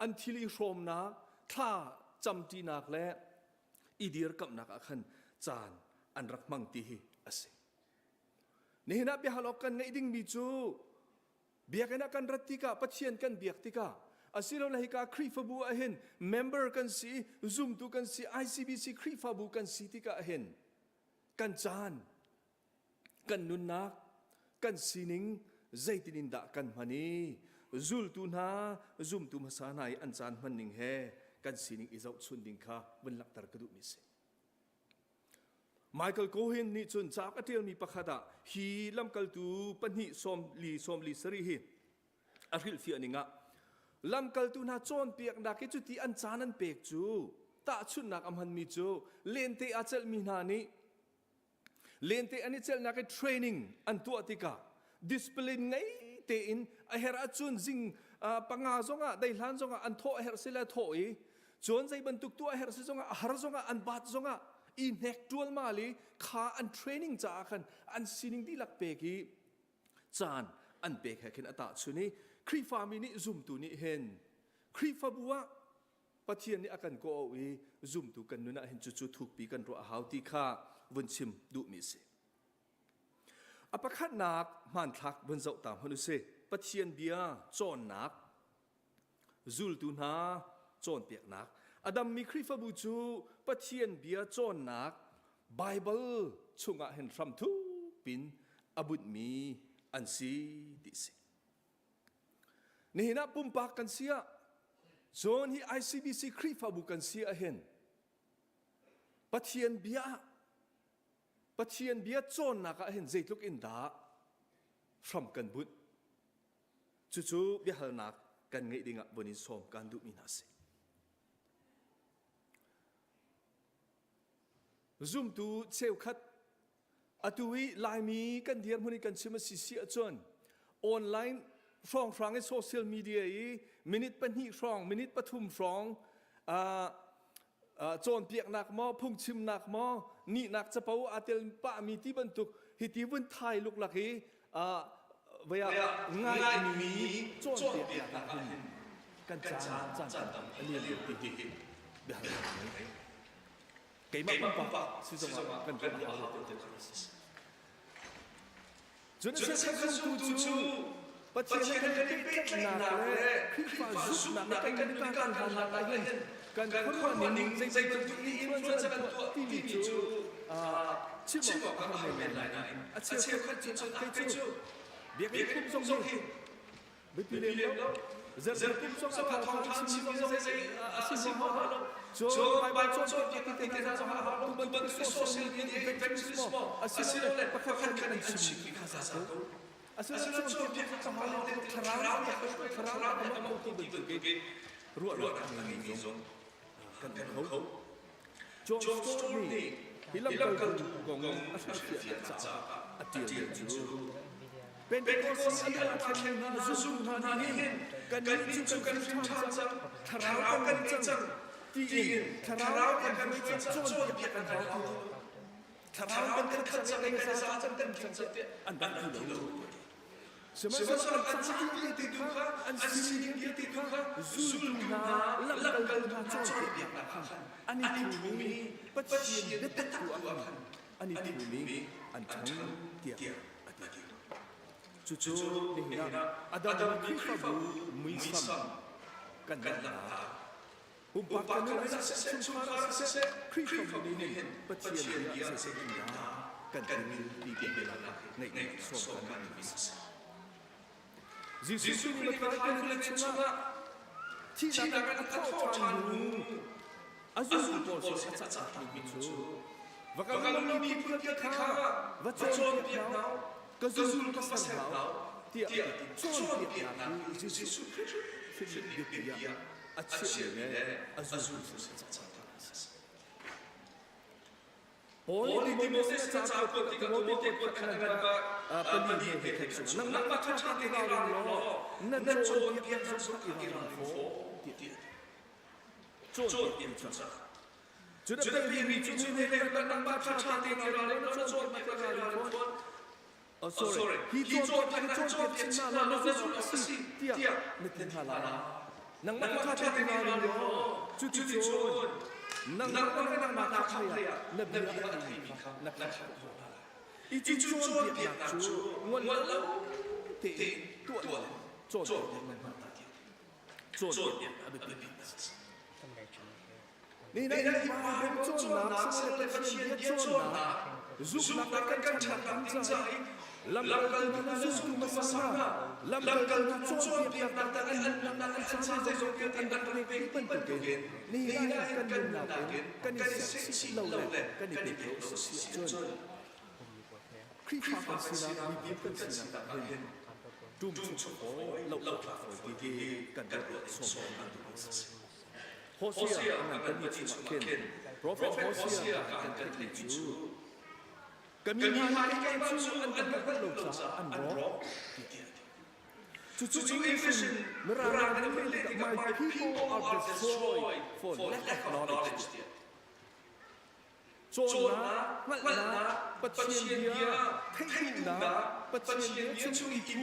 อันทิลีโครมนักท่าจำจีนักและอีเดียร์กับนักอันจานอันรักมังตีฮีอาศัยนี่นับเบียฮาลอกกันไงดิ่งมีจูเบียกันกันรัตติกาปัจเจียนกันเบียกติกาอาศิลเราให้กาครีฟบูอาเห็นเมมเบอร์กันสีซูมตูกันสี ICBC ครีฟบูกันสีติกาอาเห็นกันจานกันนุนนักกันสีนิงใจตินินดากันมันนี่จุลตูนาซูมตูมาสานายอันจานมันนิงเฮกันสีนิงอิจฉาชุนดิงข้าวันลักตรกระดูมิเซไมเคิลโคเฮนนี่จนจากอเทียลมีประคดาฮีลำกัลตูปัญหิสมลีสรีฮีอาริลฟิอานิงะลำกัลตูน่าจอนเปียกนักจุดที่อันจานันเปียกจูตาชุนนักอมันมีจูเลนเตอาเจลมีนานีเลนเตอันนี้เจลนักเทรนนิ่งอันตัวติกาดิสเพลินไงเตอินเฮราจุนซิงปังอาซงะได้ล้านซงะอันโทเฮรสิเลโทอีจนใจบรรทุกตัวเฮรสิซงะฮาร์ซงะอันบาดซงะอินเฮกตัวมาลีข้าอันเทรนนิ่งจากกันอันซินิงที่หลักเปกีจานอันเปกแค่อัตตาชุนี้ครีฟามินิซุมตูนี่เห็นครีฟาบัวปะเทียนนี่อาการก็เอาอีซุมตูกันนู่นเห็นจุดถูกปีกันรัวหาวที่ข้าวันชิมดูมิเสอปะขัดนักมันทักวันเจ้าตามฮนุเสปะเทียนเบียจอนนักจุลตูนาจอนเปียกนักอดัมมีครีฟาบูจูปะเทียนเบียจอนนักไบเบิลชุงะเห็นทำทุปินอบุตมีอันซีดิเสนี่นะปุ่มปากกันเสียจนที่ ICBC ครีฟาบูกันเสียเห็นปะเทียนเบียจอนนักเห็นใจลุกอินดาฟรัมกันบุตจู่ๆเบียหัลนักกันไงดิ่งบนิสอมกันดูมินาเซซุ่มตูเซลคัดอตุวิลายมีกันเดียร์มุนิกันชิมสิเสียจนออนไลน์ฟองในโซเชียลมีเดียมินิทปัญหิฟองมินิทปฐุมฟองโจนเปียกหนักมอพุ่งชิมหนักมอนี่หนักจะเป้าอาเตลปะมีที่บรรทุกฮิติวันไทยลุกหลักฮีเวียง่ายมีโจนเปียกหนักกันจานอันนี้เรียกติเดี๋ยวเกี่ยมากปะสิจงมากันกันเอาจนเชื่อกันจูปัจจัยกันเป็นนักเลยคริสต์มาสนักกันกันหันหลังเห็นกันคนวันหนึ่งใจบรรทุกนี้มันจะกันตัวที่มีจูชิมบอกกันไม่เป็นไรอาเชียกันจนใครจูเบียร์คุ้มทรงหินไม่ปีเลี้ยงแล้วจะคุ้มทรงสภาพทองชิมบอกใจชิมบอกโจไปโจที่ติดกันจะหาลูกบรรทุกโซเชียลมีเดียเป็นฟิสมออาเซียนเลยประคับกันชิมข้าศึกอาเซียนโจที่จะหาลูกคราวมันก็ที่บรรทุกรัวกันมีจงกันเขาโจสโตรี่ที่ลำกันกงอาศัยเสียจ่าอติเดียจูเป็นคนที่อาจจะนาซุนนานี่กันจุกันจังทาราวกันจังที่ทาราวกันไม่จะโจนเปียกันเขาท ทาราวกันขัดจังเลยซาจังเต็มจังเตอันดันที่เราสมัยกันจังที่ติดข้าอันสิ่งที่ติดข้าซูนาลังกันมาจอดเดียบอันนี้ที่มีปัจจัยเด็ดตัวอันนี้ที่มีอันทั้งเดียบจู่ๆนี่นะอาดามคริสต์บูมุยซัมกันนะผมปากกันเลยนะสุภาพเสคริสต์บูนี่ปัจจัยเดียบเสกนะกันมีดีเดียบในส่วนกันนี้Jesus ni matarakan ulit sunga. China kan atau chanu. Azul poso at sa bitu. Vakalam ni pika vachon piaknao. Kazul pasarnao. Tia chon piaknao. Jesus Philipia at siyene azul sa. Holy di Moses sa ko ti ko ti ko kanang pali he ketsu nang napatcha ti ka lo na chon pian sa iran fo ti chon pian sa juda pe mi chu ne le nang napatcha ti ka lo na chon pian ka iran fo oh sorry he chon pian na na si tia ne tin hala nang napatcha ti ka lo chu chon nang nakakaya na biya nakakaya iti chon piak chu ngon lo te tuwa chon piak abi ni na ma chon na sa le chon na zuk na kan chan jai lam na zuk ma sa lam na chon piak na ta na chan jai zo ke an da ne pe pen tu ke ni na kan na kan ni si lo le kan ni pe si chon khi phát sinh ra bị biến cân sinh ra lên trung trung có lậu lậu phải đi cần đặt số Hosea ang kanit sumakin Prophet Hosea ang kanit chu kami hai kan chu ang kanit lo sa an ro chu vision marang my people are destroyed for lack of knowledge Chona, malna, patien dia, thei na, patien dia chung i tu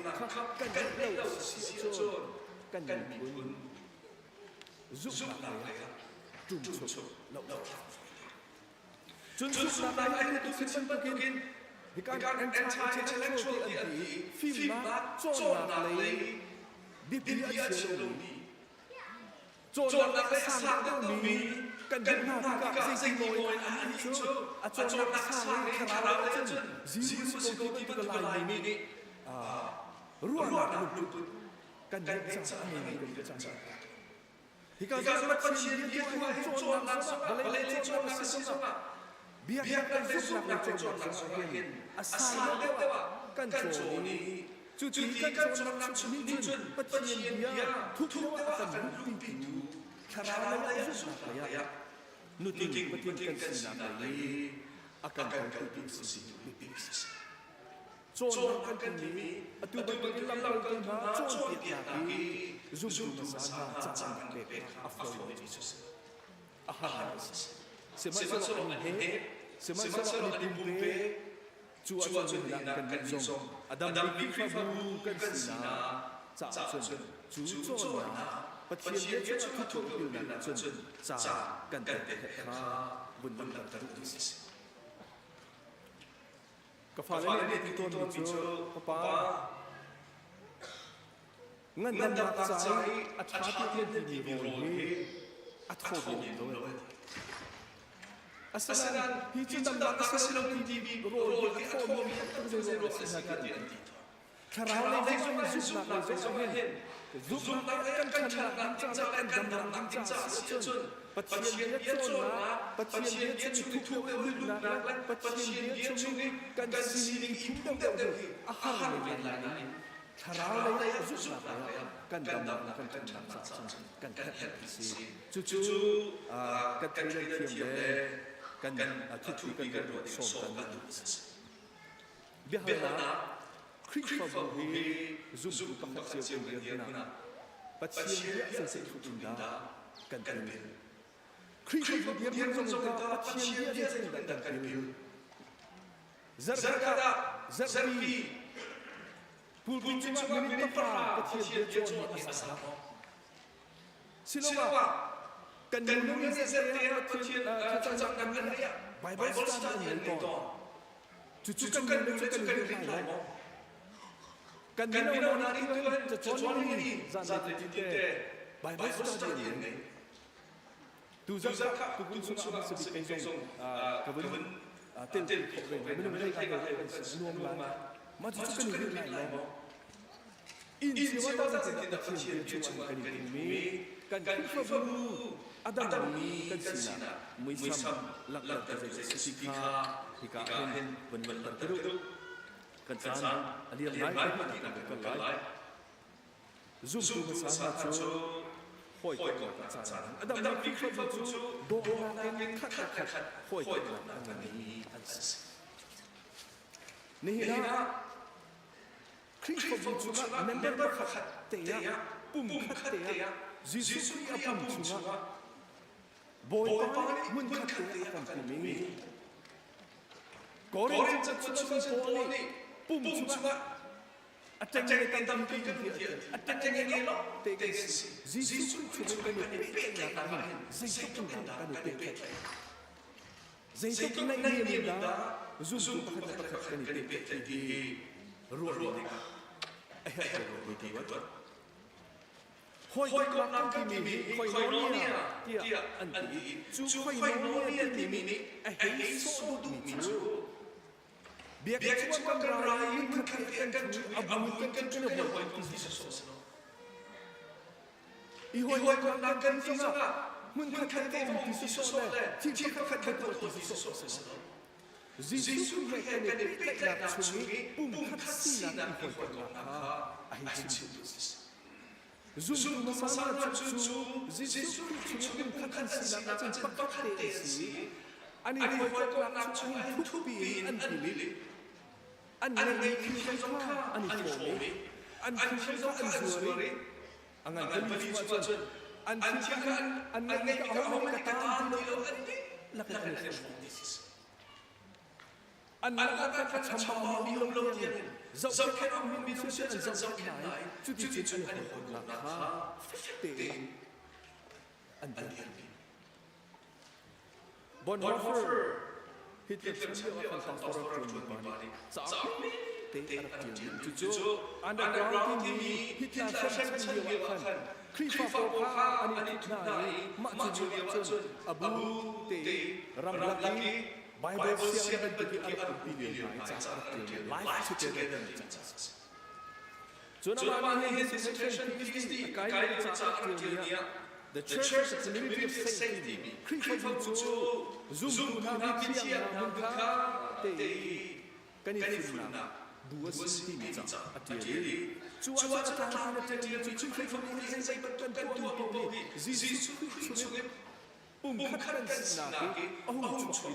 na khap kan lo si chon, kan bun. Zup na ya, tum chuk lo. Chun na ai tu sin pagin, hikan anti-intellectual di film na chona lei, bibia chelo ni. Chona sang do mi. Kan na ka sing boy an chu a chon na sa le khara le chun Jesus ko ti ko lai ni ruan na lu kan na sa ni kan sa hika sa mat chien ye tu chon na sa bale le chon na sa sa biya kan zu na chon na sa hin asa le dewa kan chon ni chu ti kan chon na chu ni chun pat chien ya thu thu kan lu pi tu khara le zu na ya nuting patin kan sinapay akan kan si bibis chon kan ni atu bagin lang kan na chon piaki zum sa cha be afro Jesus aha sema so he sema so ni bumpe chua chun lang kan zong adam bi fa bu kan sina cha chun chu chon na patien dia chu thu bil na chun cha kan te kha bun bun ta tu ka fa le ni ton mi chu pa ngan nan da chai a tha ti le di ro ni a tho bi lo asalan hi chu dam da ka silong ti bi ro ni a tho mi ta zo ro sa ka ti khara le ji zu na ka zo hen Zoom na kan chan cha kan dam cha chun patien dia chon na patien dia chu thu lu na patien dia chu kan si ni thum dam a har le la ni thara le zoom na kan dam kan chan cha kan si chu kan thai le thiam le kan thu kan ro so kan bihala Christ for he zoom to pakasiyo ng na patien dia sa sa inda kan คริสต์เดียร์จงกาปัจเจียนเดียร์จงดังกันบิลZarkada Zarbi Pulpin cuma minit pertama kecil dia cuma di asal. Silawa kan nunung yang kecil kacang dan dia Bible study yang itu. Cucukan lain. Kan minum nari Tuhan cecon ini zat tinte Bible study ini. Tu zakka tu kun cuma sedikit song kebun tel minum lagi kan sebelum maju kan hidup lain in siapa tahu tidak kecil cuma kan ini kan kita perlu ada mi kan sina muisam lakak dari sika hikahen benar teruk kan sana dia lain kan lain zoom tu bersama tu hoi kan sana ada mi kita tu doa kan kat hoi kan ini Nihina Kristo cuma member khateya pum khateya Jesus apum cuma boy pa mun khateya apum pumi Korin cuma poli pum cuma ateng tam pikir ateng ngelo teges Jesus cuma kan peknya kan zaitun kan peknya zaitun ni minda Zoom pakat ni di ruang ni. Hoi kau nak kini hoi nonia dia anti. Cu hoi nonia ni so du micu. Biar cuma kan rai kan abu kan hoi tu sos. Hoi kau nak kini sama. Mun kan tu sos le. Cik kan tu sos. Jesus kan pekak nak cumi pum kasi nak ikut nak ahai Jesus. Zoom masalah cucu Jesus cumi pum kasi nak cepat tesi. Ani ikut nak cumi tupi anpili. Ani kisah ani fomi. Ani kisah anzuri. Angan beli cuaca. Ani kahau kata tidak lakukan Jesus. Anak cambang minum yang zakat minum susu dan zakat naik cuci nak te anda Bonhoeffer Hitler cuma akan transport kembali saat te artinya cucu underground ini Hitler cuma akan kripa poha ani naik mak cucu abu te ram lagi Bible siang dan pergi alat video live together. Cuma ini situation is kaya dia. The church is a community of safety. Kripa bucu zoom nabi siang mungka te kanifuna dua senti atiri. Cuaca tanah terjadi kripa ini saya bertentu popi. Zizi sungai pungkat sinaki. Cuci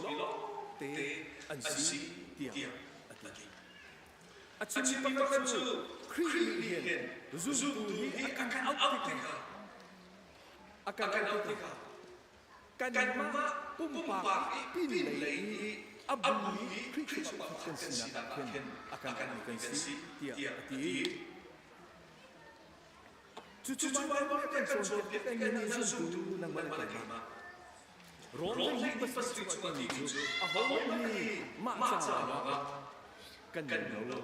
te ansi dia lagi. Acimi pakacu krihen zuzutu akan autika. Kan ma pumpa pinlay abuli krihen sinakan akan si dia ati. Cucu bawa akan sonjol kita ingin zuzutu nang malakama. Roma hidup bersama Yesus. Aholi macam kan nolo.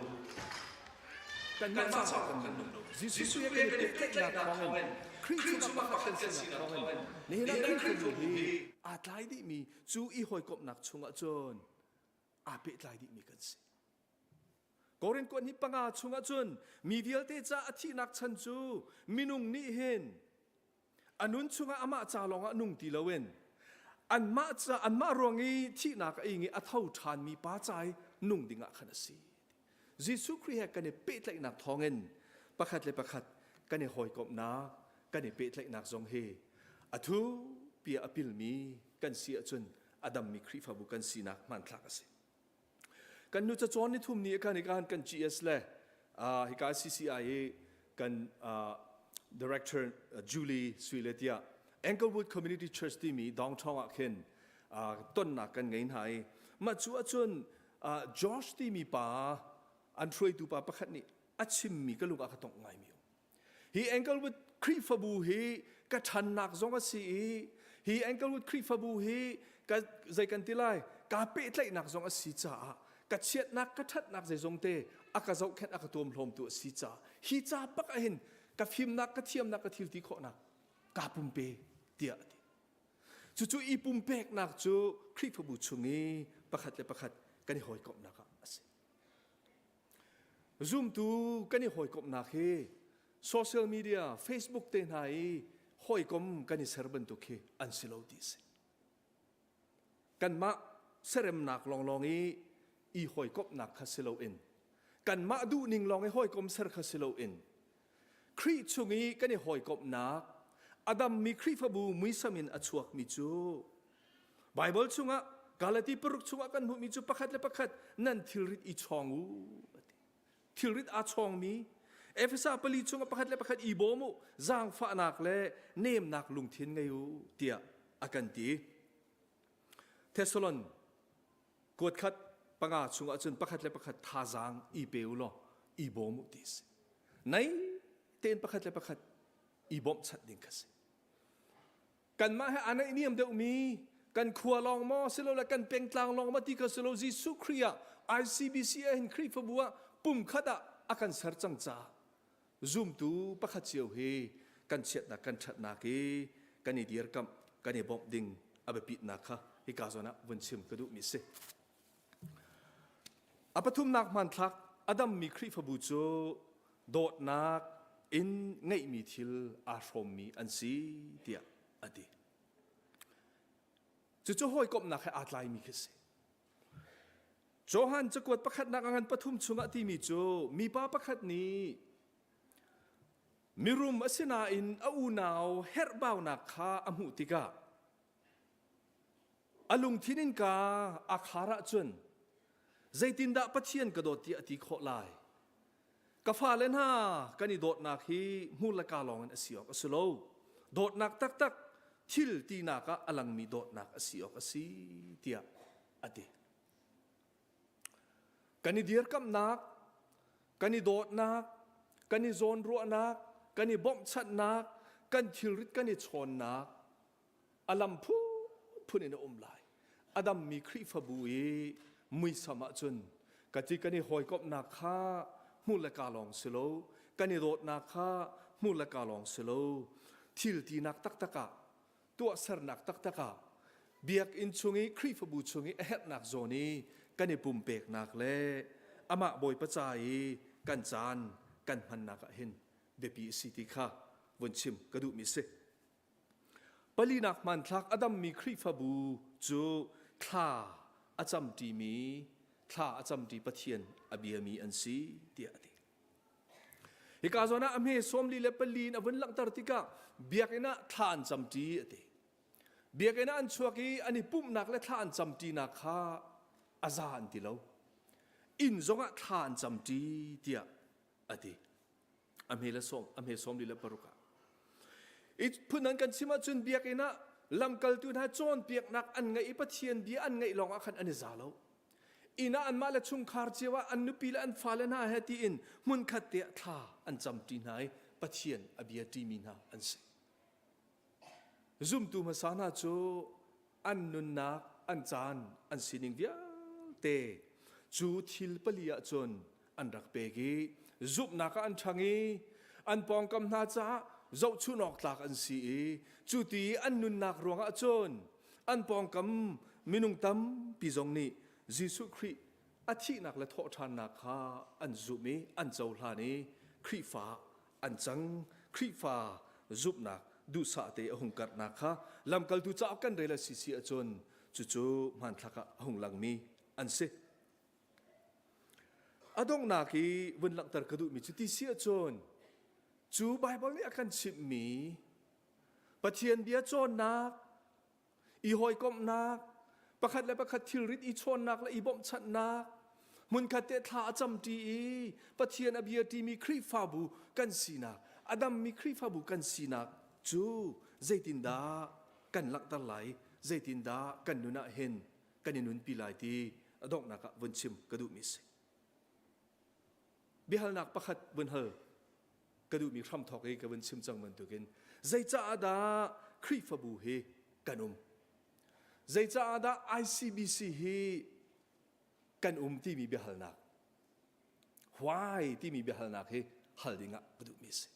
Yesus yang kita kawan. Kristus pakai senang kawan. Nihina Kristus ni. Atlai di mi cu ihoi kop nak cunga jon. Ape atlai di mi kan si. Korin kuan hi panga cunga jon. Midial te ca ati nak cancu. Minung ni hin. Anun cunga ama calonga nung tilawen. An ma rongi ti nak ingi athau than mi pa chai nung dinga khanasi Jesu Christ kan pet lai nak thongen pakhat le pakhat kan hoi kop na kan pet lai nak zong he athu pia apil mi kan si achun adam mi khri fa bu kan si nak man thlak ase kan nu cha chon ni thum ni kan GS le hi ka CCIA kan director Julie Suiletia Englewood Community Church ที่มีดองช่องอ่ะเข็นต้นหนักกันไงไงมาชัวจนจอร์จที่มีป่าอันช่วยดูป่าประคัดนี่อาชิมมีก็ลุกอาคตงไงมีอยู่ฮี Englewood ครีฟบูฮีกระชันหนักซงก็สีฮี Englewood ครีฟบูฮีก็ใจกันที่ไรกาเปิดเลยหนักซงก็สีจ้ากระเชียดนักกระทัดนักใจซงเตอากาศแค่อากาศตัวมลมตัวสีจ้าฮีจ้าปักเห็นกระฟิมนักกระเทียมนักกระทิลที่โคนักกาปุ่มเปเดียดจู่ๆอีปุ่มเปกนักจู่ครีฟบูชงนี้ประคัดเลยประคัดกันหอยกบนักอ่ะสิซูมตูกันหอยกบนักเฮโซเชียลมีเดียเฟซบุ๊กเต็นไหหอยกบกันเซอร์บันตุเคอันสิโลดิสกันมาเสรมนักลองอีหอยกบนักคาสิโลอินกันมาดูนิ่งลองให้หอยกบเซอร์คาสิโลอินครีชงนี้กันหอยกบนักอาดัมมีครีฟบูมุยสมินอชวกมิจูไบเบิลชงะกาลตีปรุกชงะกันมุมิจูประคัดและประคัดนั่นทิลริดอีชองอูทิลริดอาชองมีเอฟเอสาปลีชงะประคัดและประคัดอีโบมุจางฟ้านักและเนมนักลุงเทียนไงอูเตียอากันตีเทสลอนกดขัดปังอาชงะจนประคัดและประคัดท่าจางอีเปอุลออีโบมุติสในเต็นประคัดและประคัดอีโบมชัดดิ่งกันสิกันมาให้อันนี้มเดียวมีกันขัวลองมอสิโลและกันเป็นกลางลองมาที่กสิโลจิสุครีย ICBC เห็นครีฟบัวปุ่มขัดอากันเสร์จังจ้าซูมตูประคัดเชียวเฮกันเช็ดนักกันชัดนักเฮกันอีเดียร์กัมกันอีบอมดิ่งอาเบปิดนักค่ะฮิกาโซนะวันชิมกระดูมิเซอาปทุมนักมันทักอดัมมีครีฟบัวโจโดดนักอินไงมีทิลอาชมมีอันซีเดียอดีจู่ๆหอยกบนักให้อาไลมีขึ้นโจฮันจะกวดประคัดนักงานปฐุมชงที่มีโจมีป้าประคัดนี้มีรุมอสินาอินอูนาวเฮร์บ่าวนักข้าอมุติกาอลุงทินินกาอาคาระจนใจตินดาปะเทียนกระโดดที่อติโคลายกฟ้าเลนฮากันนี่โดดนักฮีมูลกาลองอันอสิออกอสโลโดดนักตักทิลตีนักอลังมีโดดนักอสิออกอสิเตียอดีกันนี่เดียร์กับนักกันนี่โดดนักกันนี่โซนรัวนักกันนี่บอมชัดนักกันทิลริดกันนี่ชนนักอลัมพูนินอมลายอดัมมีครีฟบุยมุยสมัจนกติกันนี่หอยกบนักข้ามูลกาลองสโลกันนี่โดดนักข้ามูลกาลองสโลทิลตีนักตักกะตัวเสร์นักตักเบียกอินชงอีครีฟบูชงอีเฮ็ดนักโซนีกันนี่ปุ่มเปกนักเล่อามาบอยปัจจัยกันจานกันพันนักเห็นเบปีสิติค่ะวันชิมกระดูมิเซปลีนักมันทักอดัมมีครีฟบูจูคลาอาจำดีมีคลาอาจำดีปะเทียนอเบียมีอันซีเดียดีฮิกาโซนะอเมสอมลีเลปลีนอวันลังตาร์ติกาเบียกเอนะคลาอันจำดีดีเบียกเอนะอันชัวกีอันนี้ปุ่มนักและคลาอันจำดีนักข้าอาจารย์ที่เราอินซงะคลาอันจำดีเดียดีอเมสอมลีเลปรุกาอีพูนันกันสิมาจนเบียกเอนะลำกัลตุนหาจอนเบียกนักอันไงปะเทียนเบียอันไงลองอาคันอันนี้ซาโลอินาอันมาละชุงคาร์เจวะอันนุปีละอันฟาเลน่าเฮตีอินมุนขัดเตะท่าอันจำตีนายปะเทียนอเบียตีมีนาอันเสซุ่มตูมาสานาโจอันนุนนักอันจานอันสินิงเวียเตจูทิลปลียจนอันรักเบกีซุบนักอันชังอีอันปองกำนาจ้าเจ้าชุนออกหลักอันสีจูตีอันนุนนักรวงจนอันปองกำมินุงตัมปีจงนี้ยิสุครีอาทินักและทอทานนักฮาอันจุมีอันเจ้าลานีครีฟ้าอันจังครีฟ้าจุบนักดูสาเตอหงกัดนักฮาลำกัลตุจ้ากันเรลสิสิจนจู่ๆมันทักหงลังมีอันเสอดงนักีวันหลังตรกระดูมีจุดที่เสียจนจูไบเบิลนี่อาการชิบมีปะเทียนเบียจนนักอีหอยกบนักประคัดและประคัดทิลริดอีชนนักและอีบอมชัดนักมุนคัดเตท่าจำดีปะเทียนอเบียตีมีครีฟาบูกันสีนักอดัมมีครีฟาบูกันสีนักจู zaitin da kan lak tar lai zaitin da kan nuna hen kan inun pilai ti adok naka vanchim kadu mi se bihal nak pakhat bun hal kadu mi kham thok ei ka vanchim chang man tukin zai cha da khri fa bu he kanum zai cha da ICBC hi kan ti mi bihal nak why ti mi bihal nak he hal dinga kadu mi se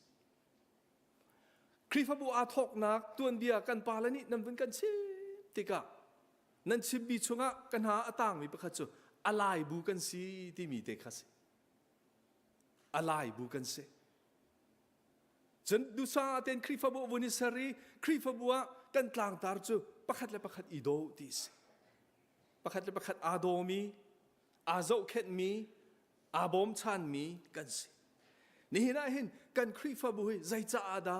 khri fa bu a thok nak tuan bia kan palani nam bun kan si tika nan chim bi chunga kan ha atang mi pakhat chu alai bu kan si ti mi te khase alai bu kan se chen du sa ten khri fa bu vuni sari khri fa bua kan tlang tar chu pakhat le pakhat i do ti se pakhat le pakhat a do mi a zo khet mi a bom chan mi kan se ni hina hin kan khri fa bu zai cha ada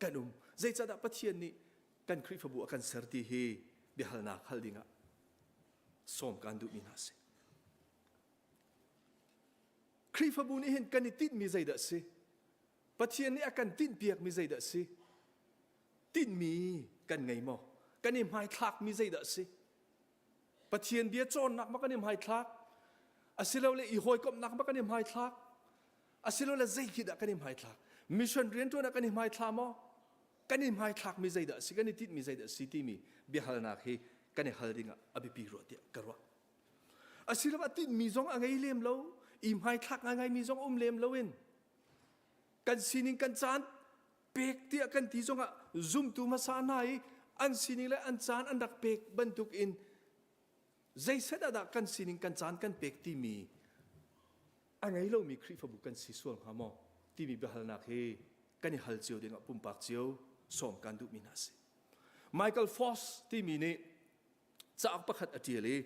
kanum zai cha da pathian ni kan khri fa bu kan sarti he bihal na khaldinga som kan du mi na se khri fa bu ni hin kan tit mi zai da se pathian ni akan tin piak mi zai da se tin mi kan ngai mo kan im hai thak mi zai da se pathian bia chon nak ma kan im hai thak asilo le I hoi kom nak ma kan im hai thak asilo le zai ki da kan im hai thak mission rian to na kan im hai thla mo kan im hai thak mi zai da si kan tit mi zai da si ti mi bihal na khi kan hal dinga abi pi ro tia karwa asilo ba tin mi zong angai lem lo im hai thak angai mi zong lem lo in kan sining kan chan pek tia kan ti zonga zoom tu ma sa nai an sining le an chan an dak pek bantuk in zai sada da kan sining kan chan kan pek ti mi angai lo mi khri fa bu kan si sual ha mo ti mi behal na khi kan hal chiu dinga pum pak chiu som kan du mi na se Michael Foss ti mi ni chak pakhat atiali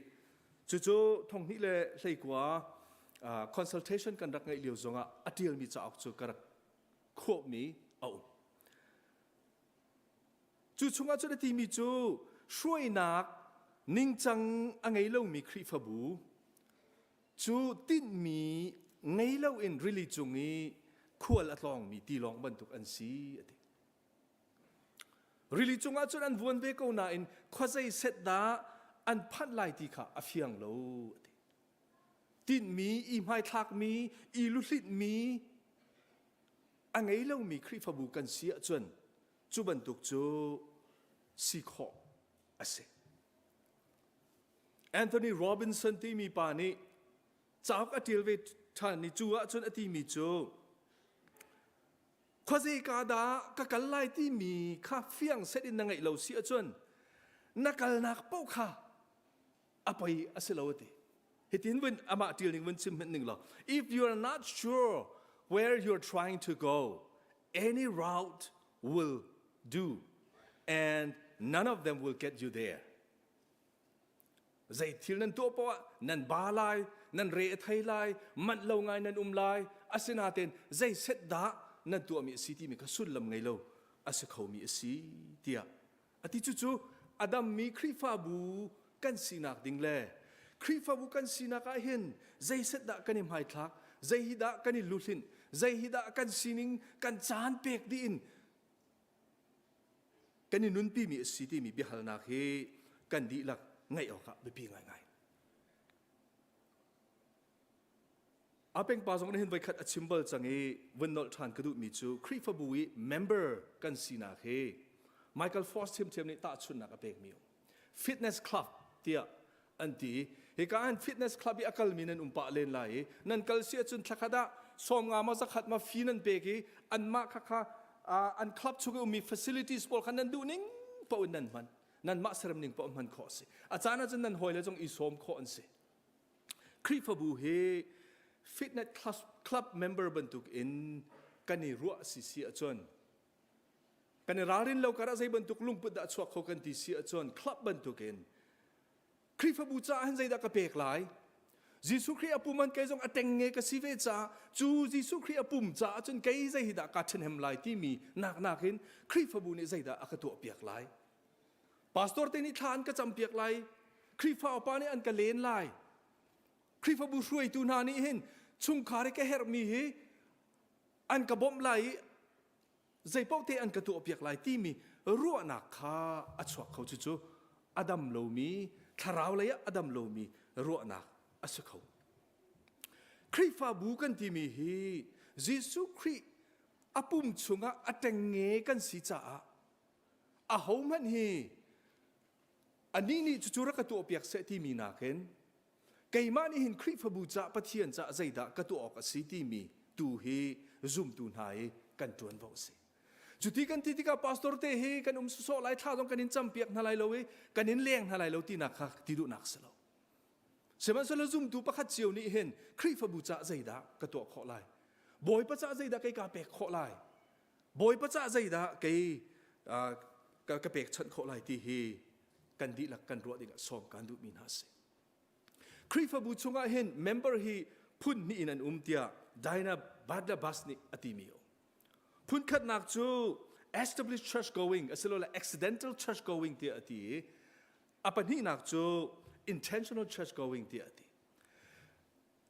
chu chu thong ni le hlei kwa consultation kan rak ngai liu zonga atial mi chak chu karak kho mi au chu chunga chu ti mi chu shroi nak ning chang angai lo mi khri fa bu chu tin mi ngai lo in really chungi khual atlong mi ti long ban tuk an si ati really chunga chu an vuan be ko na in khwazai set da an phat lai ti kha afiang lo ati tin mi I mai thak mi I lu hlit mi angai lo mi khri fa bu kan sia chun chu ban tuk chu si kho ase Anthony Robinson ti mi pa ni chak atil ve than ni chu a chun ati mi chu khwazai ka da ka kal lai ti mi kha fiang set in ngai lo sia chun nakal nak pau kha apai asilawati hitin win ama til ning win sim ning lo if you are not sure where you are trying to go any route will do and none of them will get you there zai til nan to pa nan ba lai nan re thai lai man lo ngai nan lai asina ten zai set da nan tu mi city mi ka sul lam ngai lo ase khau mi si tia ati chu chu adam mi khri fa bu kan sinak ding le khri fa bu kan sinak a hin zai set da kanim hai thak zai hi da kan luhin zai hi da kan sining kan chan pek di in kan nun pi mi city mi bi hal na he kan di lak ngai o ka be pi ngai ngai apeng pa zong hin vai khat a symbol changi winnol than kadu mi chu khri fa bui member kan sina he Michael Foss him ni ta chun na ka pek mi fitness club tia anti he ka an fitness club bi akal min an pa len lai nan kal sia chun thakada som nga ma zakhat ma finan peki an ma kha kha an club chu mi facilities pol khan nan du ning pa nan man nan ma saram ning pa man kho se achana chen nan hoile jong I som kho an se khri fa bu he fitness club member bantuk in kani ruwa si achon kani rarin lo kara zai bantuk lungput da chhuak kho kan ti si achon club bantuk in khri fa bu cha han zai da ka pek lai Jisu khri apuman kai jong ateng nge ka si ve cha chu Jisu khri apum cha chun kai zai hi da ka then hem lai ti mi nak nak hin khri fa bu ni zai da akato piak lai pastor te ni than ka cham piak lai khri fa pa ni an ka len lai khri fa bu shuai tu na ni hin chung khare ke her mi hi an ka bom lai zai pau te an ka tu piak lai ti mi รัวนักข้าอัศวเขาจู่อดัมโลมีทาราวเลยอดัมโลมีรัวนักอัศวเขาคริฟาบูกันที่มีฮีเยซูคริอาปุ่มชงอาเตงเงกันสิจ้าอาหอมันฮีอันนี้นี่จู่ๆรักตัวเปียกเสที่มีนักเห็นไกมานี่เห็นคริฟาบูจ้าปะเทียนจ้าใจดากตัวออกสิที่มีตูฮีซุ่มตูนายกันจวนบอกสิจุดที่กันที่กับพาสตอร์เตฮีกันสุโซไลท่าต้องกันนินจำเปียกนาไลโลเวกันนินเลี้ยงนาไลโลที่นักที่ดูนักสลาเสมันสละซุ่มตูประคัดเจียวนี่เห็นคริฟาบูจ้าใจดากตัวขอไลบอยประจ้าใจดาไกกาเปกขอไลบอยประจ้าใจดาไกกาเปกฉันขอไลที่ฮีกันดีหลักกันรัวดิ่งส่งกันดูมีนาเสคริฟาบูชงอาเห็นเมมเบอร์ฮีพุ่นนี่อินันเตียได้นะบัดละบัสนิอติมิโอพุ่นขัดนักจู established church going อสิโลละ accidental church going เตียอติอปันนี่นักจู intentional church going เตียอติ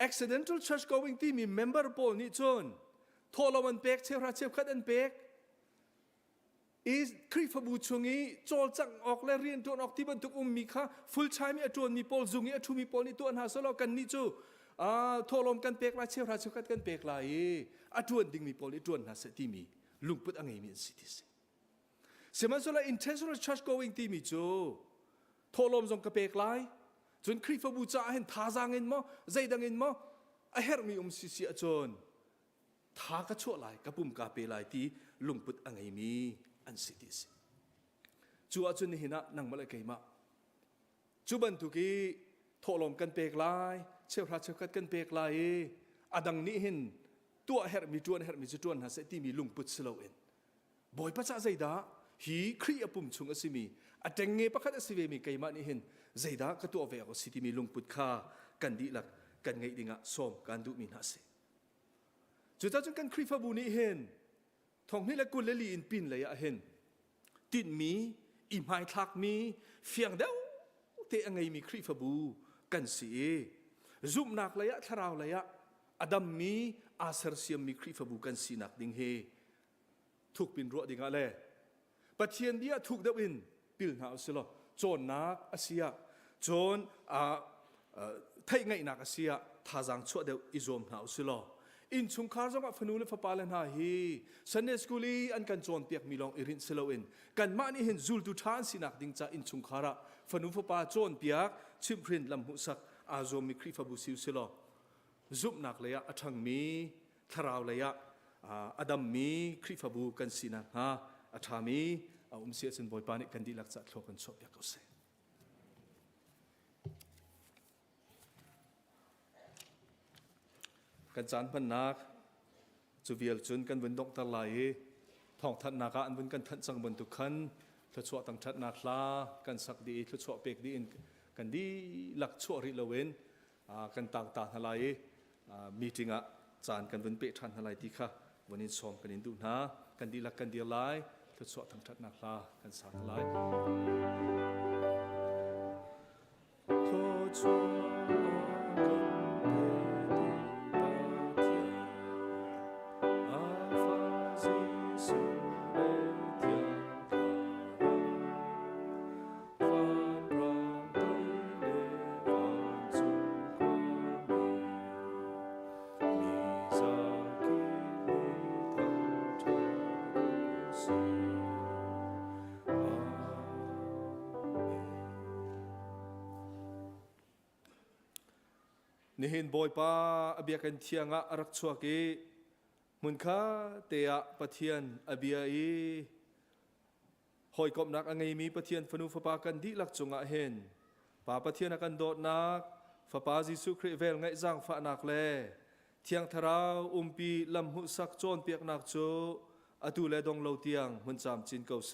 accidental church going ที่มี member ปอลนี่จนทอลวันเปกเชราเชฟขัดอันเปกอีคริฟบูชงนี้โจลจังออกและเรียนตัวออกที่บรรทุกมีค่ะ full time มีอจวนมีปอลจุงนี้อชูมีปอลนี่ตัวหาสโลกันนี่จูทอลมกันเปกลายเชฟราเชฟขัดกันเปกลายอจวนดิ่งมีปอลนี่จวนหาเสที่มีลุงพุทธอังเอมีสิทธิเสมันโซลา intentional church going ที่มีจูทอลมจงกระเปกลายจนคริฟบูชาเห็นท่าจางเงินมั้งใจดังเงินมั้งไอเฮร์มีสิสิอจวนท่ากระชั่วลายกระปุ่มกาเปลายที่ลุงพุทธอังเอมีอันสิทธิจูอาจุนหินะนังมาเลยไกมาจูบันทุกีทอลมกันเปกลายเชฟราเชฟกัดกันเปกลายอดังนี้เห็นตัวเฮร์มีจวนเฮร์มีจวนหาเสที่มีลุงพุทธสโลเอ็นบอยปัจจัยใจดาฮีครีอปุ่มชงอสิมีอดังเงปะคัดอสิเวมีไกมานี่เห็นใจดาก็ตัวเวอสิที่มีลุงพุทธข้ากันดีหลักกันไงดิ่งะส่งกันดูมีนาเสจุดจ้าจนกันครีฟาบูนี่เห็นทองนี่ละกุลละลีอินปินเลยอะเห็นติดมีอิมไฮทักมีเฟียงเดาเตะไงมีคริฟบูกันสิซุ่มนักเลยอะทาราวเลยอะอดัมมีอาเซอร์เซียมมีคริฟบูกันสินักดิ่งเฮถูกปินรัวดิ่งอะไรปัจเจียนเดียถูกเดวินปิลนาอุสโลโจนนักอาเซียโจนไทยไงนักอาเซียท่าจังชั่วเดวอิโซมนาอุสโลอินชุงคาร์จงอัฟนูเลฟปาเลนฮาฮีซันเดสกุลีอันกันจวนเปียกมีลองอิรินเซโลอินกันมานี่เห็นจูลตุทานสินักดิ่งจ้าอินชุงคาระฟนูฟปาจวนเปียกชิมพรินลำหุสักอาโซมิคริฟาบุซิวเซโลซุบนักเลยอะอัฐังมีทาราวเลยอะอดัมมีคริฟาบูกันสินักฮะอัฐามีเสียสินบอยปานิกันดีหลักจัดโลกันชอบอยากเอาเสกันจานพันนักจูเวียลจุนกันวันดอกตะไลทองทัดนักอันวันกันทัดสังบนทุกขันทศวตังทัดนาคลากันสักดีทศวเปกดีกันดีหลักชั่วริลเวนกันต่างต่างอะไรมีจริงอ่ะจานกันวันเปทันอะไรที่ค่ะวันนี้ชมกันอินดูนะกันดีหลักกันเดียไลทศวตังทัดนาคลากันสักไลทศนี่เห็นบอยป้าอเบียกันเทียงรักชัวกีมุนค่าเตะปะเทียนอเบียหอยกบนักอังไงมีปะเทียนฟนุฟปากันดีหลักจงเห็นป่าปะเทียนกันโดดนักฟปาจิสุคริเวลไงจังฝานักเล่เทียงทราวปีลำหุสักโจนเปียกนักโจอตูเลดงเลาเตียงมุนจามจินเกาเส